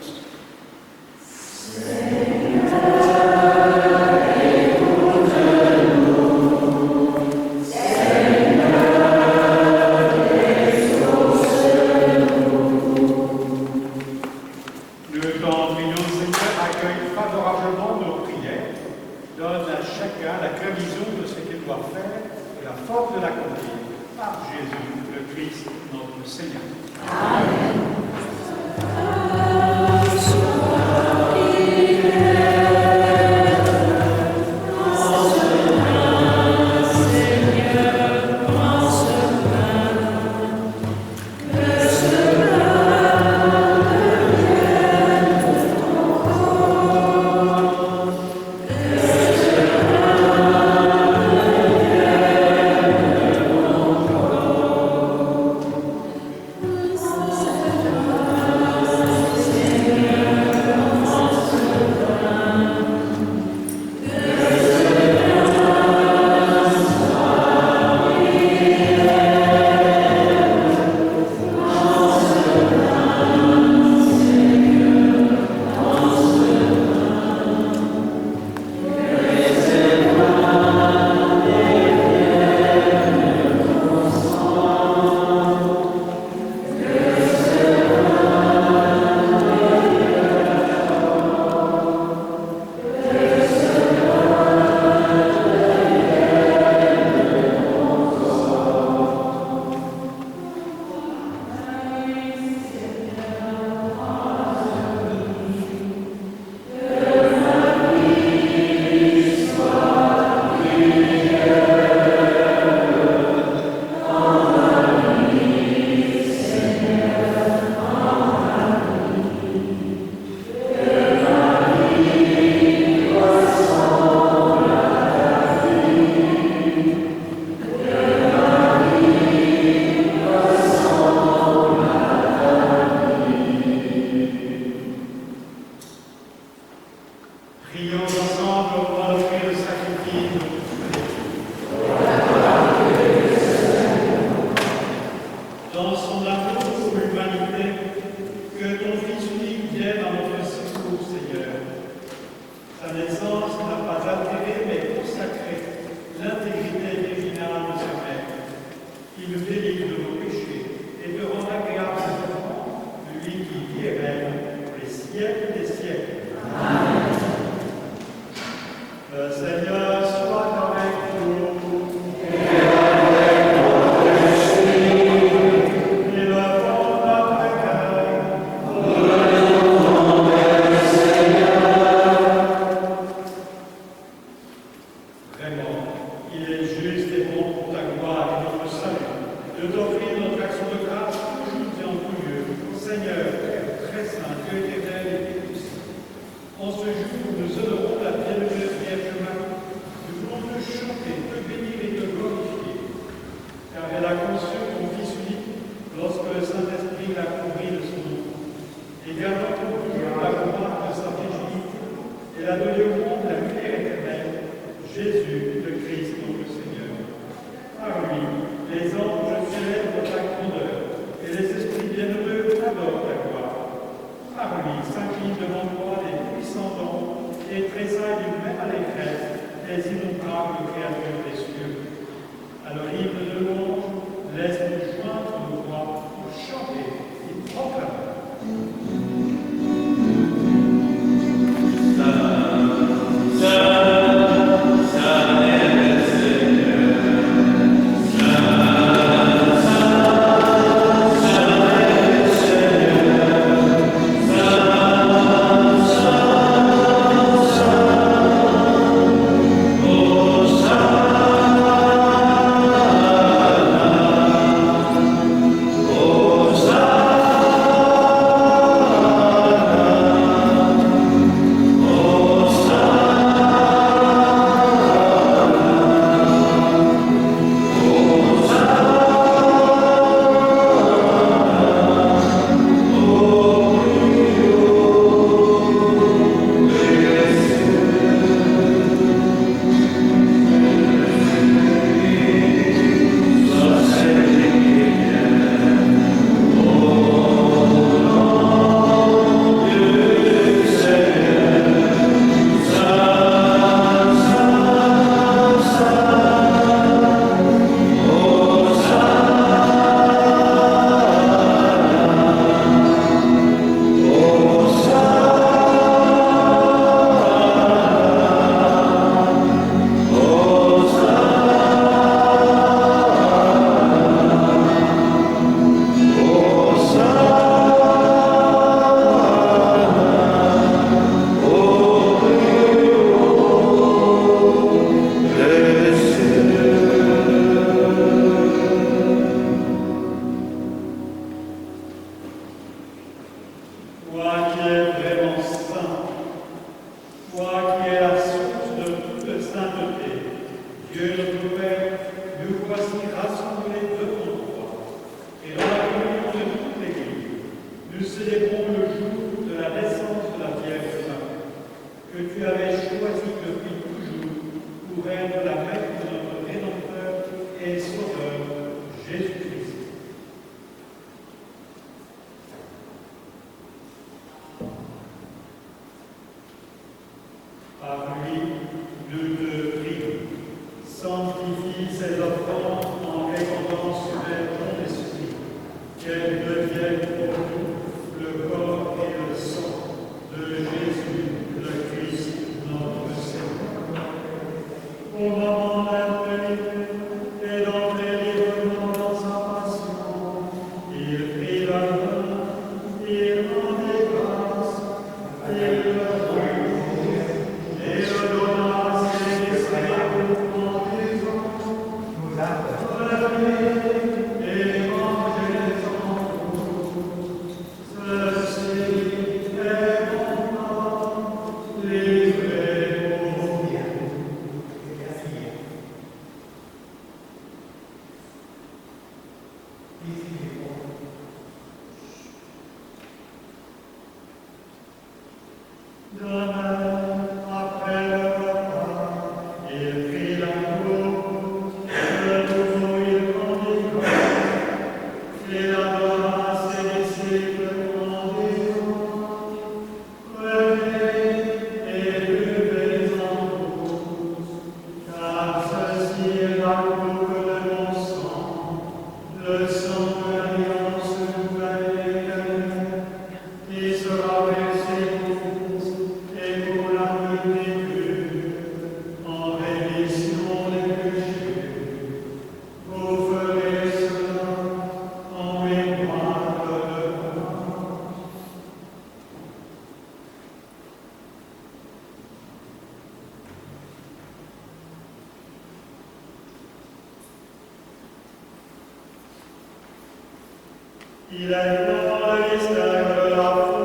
Il est dans le mystère de la foi.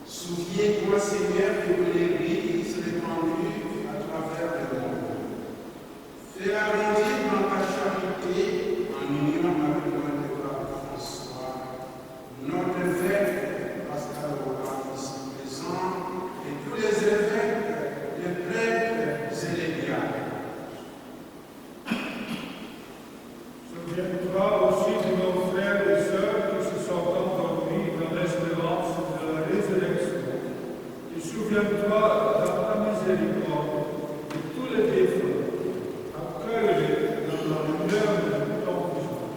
Souviens-toi, Seigneur, que l'Église répandue à travers le monde. Fais-la grandir dans ta charité en union avec notre pape François, notre évêque Pascal Roland ici présent, et tous les évêques, les prêtres et les diacres. Souviens-toi aussi de nos frères et sœurs qui se sont endormis dans l'espérance de la résurrection. Et souviens-toi dans ta miséricorde de tous les défunts, accueille-les dans la lumière de ton visage.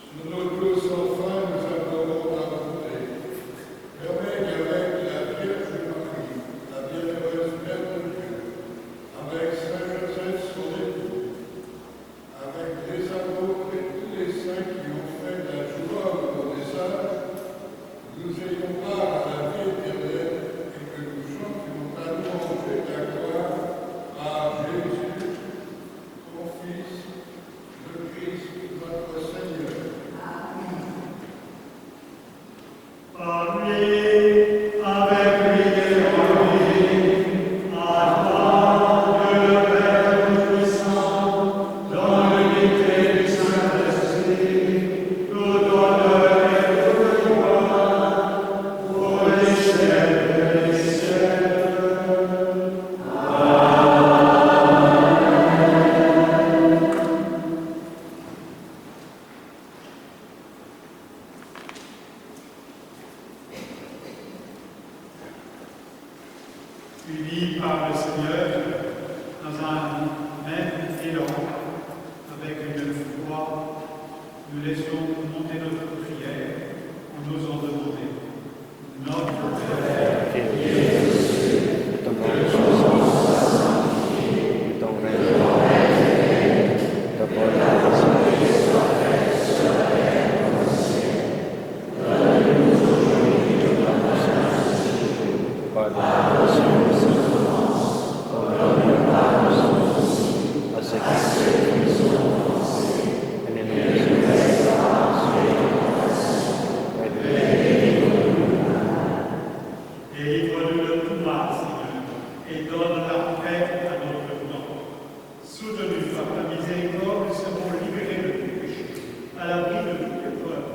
Sur nos deux enfants, nous adorons ta bonté. Règne avec la Vierge Marie, la bienheureuse Mère de Dieu, avec Saint Joseph son époux, avec les amours et tous les saints qui ont fait la joie de nos messages, nous ayons part à la vie éternelle et que nous chantions à louange ta gloire par Jésus, ton Fils, le Christ, notre Seigneur. Par lui, avec lui et en lui, à toi, Dieu le Père Tout-Puissant, dans l'unité du Saint-Esprit, tout honneur et toute gloire, pour les siècles des siècles. Unis par le Seigneur dans un même élan, avec une foi, nous laissons monter notre prière en osant demander notre Père. Que tu es aux cieux, que ton nom soit sanctifié, que ton règne vienne, que ta volonté soit faite sur la terre comme au ciel. Donne-nous aujourd'hui notre pain quotidien. Pardonne-nous nos offenses, comme nous pardonnons aussi à ceux qui nous ont offensés. Et ne nous laisse pas entrer en tentation, mais délivre-nous du mal. Délivre-nous de tout mal, Seigneur, et donne la paix à notre nom. Soutenus par ta miséricorde, nous serons libérés de tout péché, à l'abri de toute épreuve.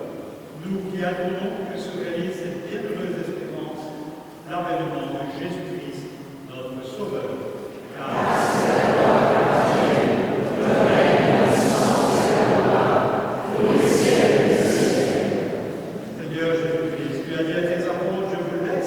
Nous qui attendons que se réalise cette bienheureuse espérance, l'avènement de Jésus-Christ, notre Sauveur. Car Seigneur Jésus-Christ, tu as dit à tes apôtres, je vous laisse.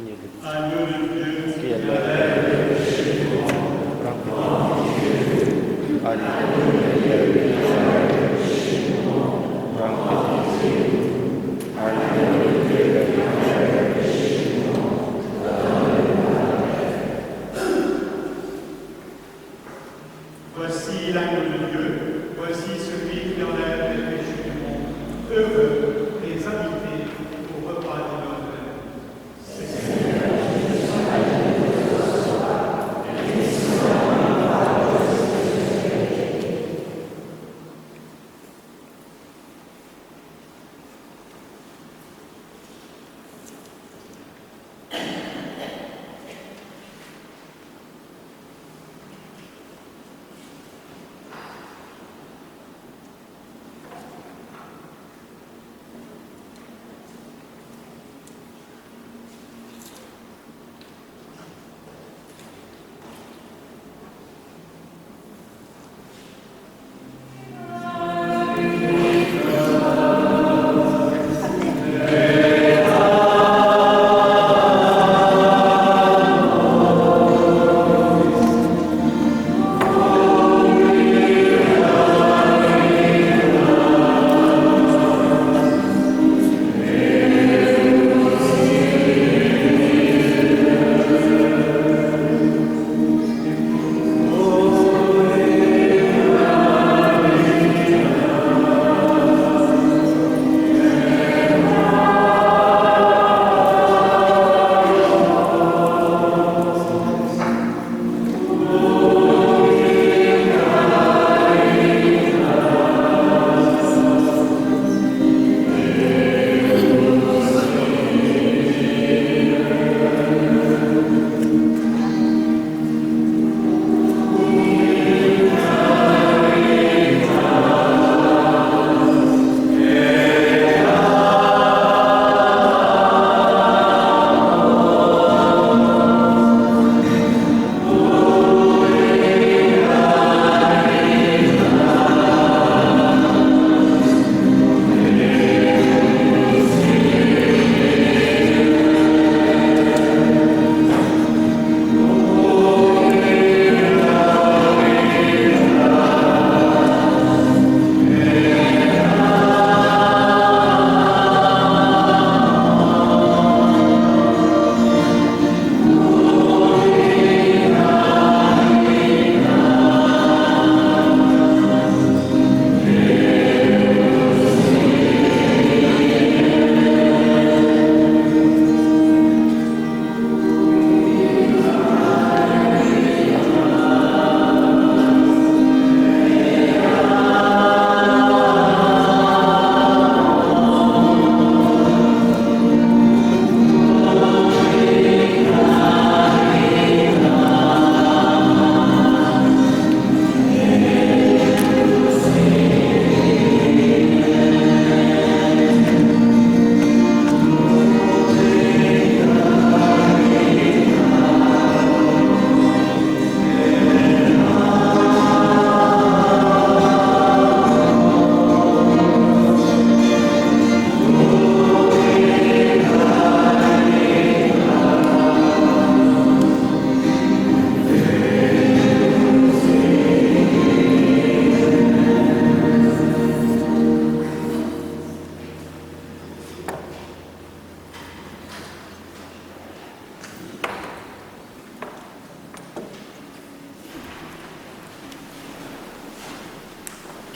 Agneau de Dieu, qui enlève le péché du monde, prends pitié. Agneau de Dieu, qui enlève le péché du monde, prends pitié. Agneau de Dieu, qui enlève le péché du monde, voici l'agneau de Dieu, voici celui qui enlève le péché du monde. Heureux les invités au repas du Noël.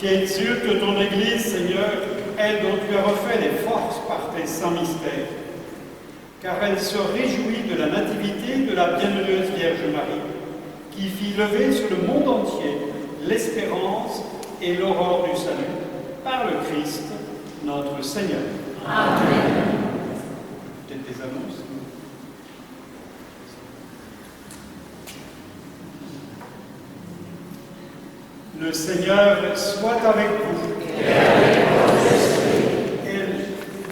Qu'est sûr que ton Église, Seigneur, elle dont tu as refait les forces par tes saints mystères, car elle se réjouit de la nativité de la bienheureuse Vierge Marie, qui fit lever sur le monde entier l'espérance et l'aurore du salut, par le Christ, notre Seigneur. Amen. Peut-être des annonces. Le Seigneur soit avec vous. Et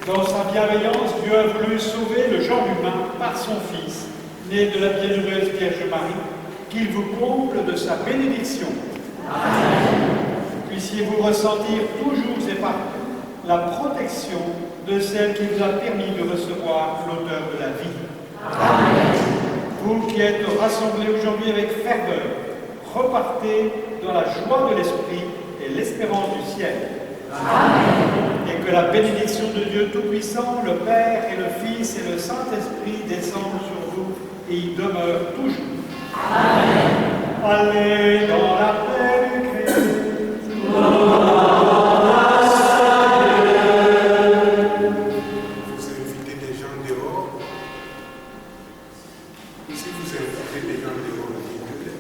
dans sa bienveillance, Dieu a voulu sauver le genre humain par son Fils, né de la bienheureuse Vierge Marie, qu'il vous comble de sa bénédiction. Amen. Puissiez-vous ressentir toujours et partout la protection de celle qui vous a permis de recevoir l'auteur de la vie. Vous qui êtes rassemblés aujourd'hui avec ferveur, repartez dans la joie de l'Esprit et l'espérance du ciel. Et que la bénédiction de Dieu Tout-Puissant, le Père et le Fils et le Saint-Esprit descendent sur vous et y demeurent toujours. Allez dans la paix du Christ. Vous invitez des gens dehors. Si vous invitez des gens dehors, dites-le.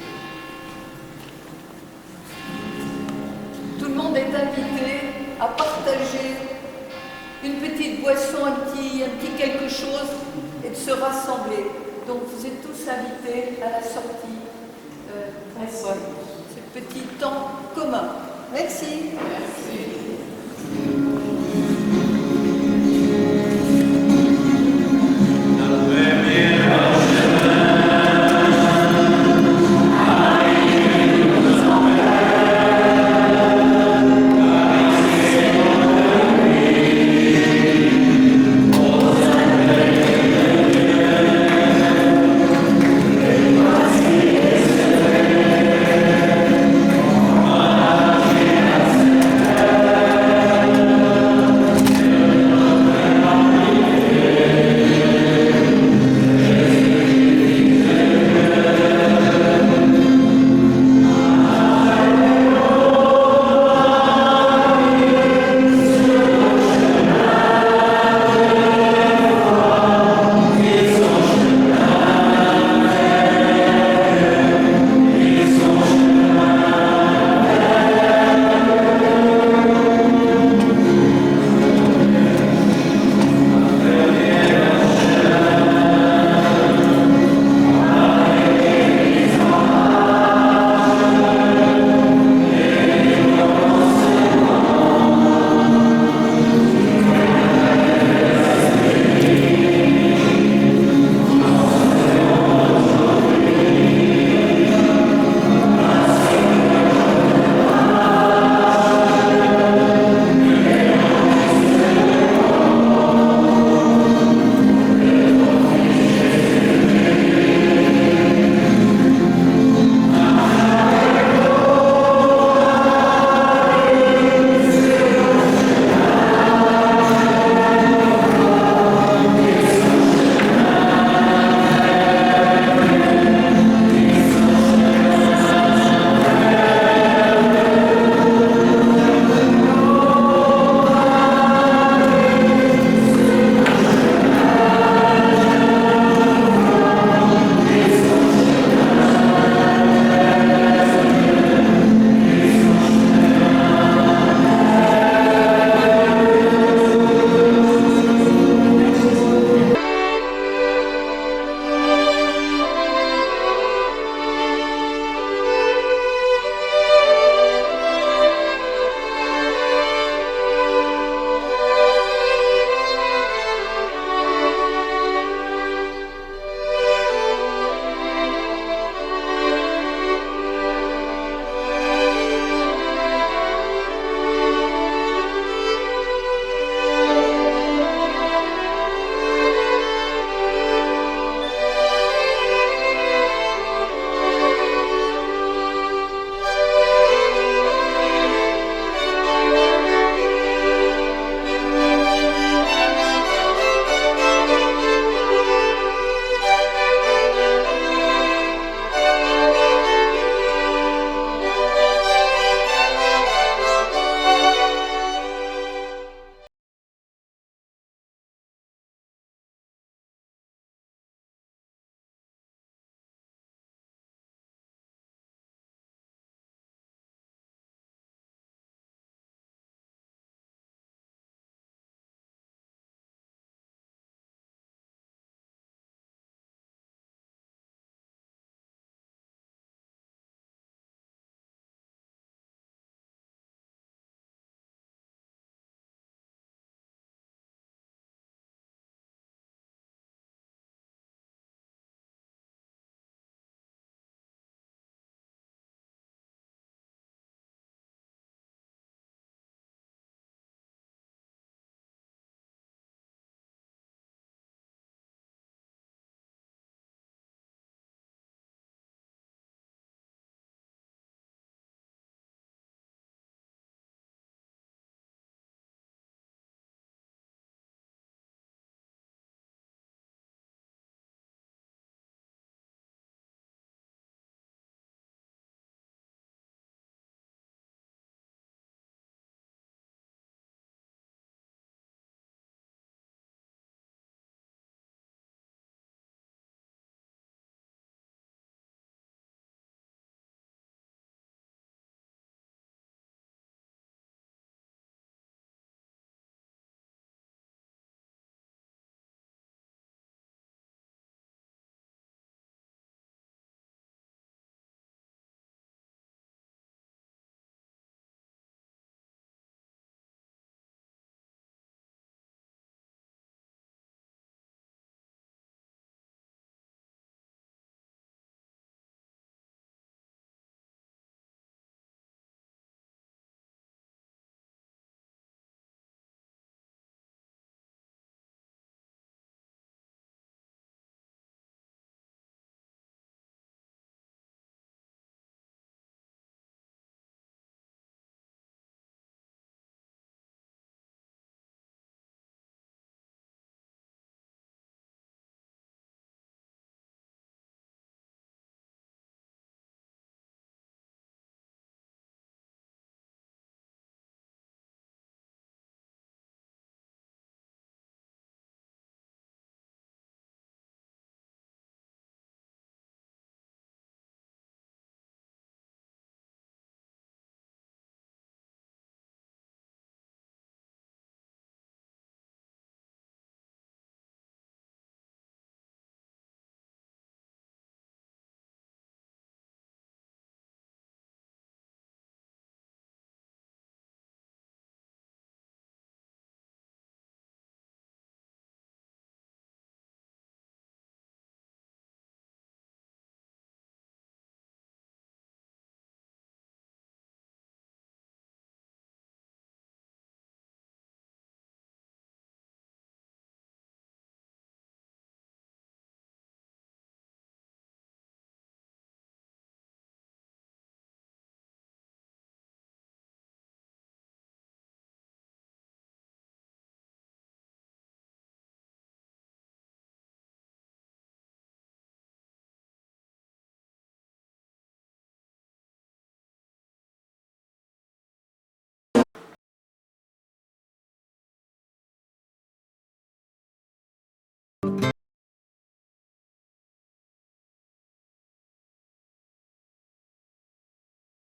Tout le monde est invité à partager une petite boisson, un petit quelque chose et de se rassembler. Donc vous êtes tous invités à la sortie pour ce petit temps commun. Merci. Amen.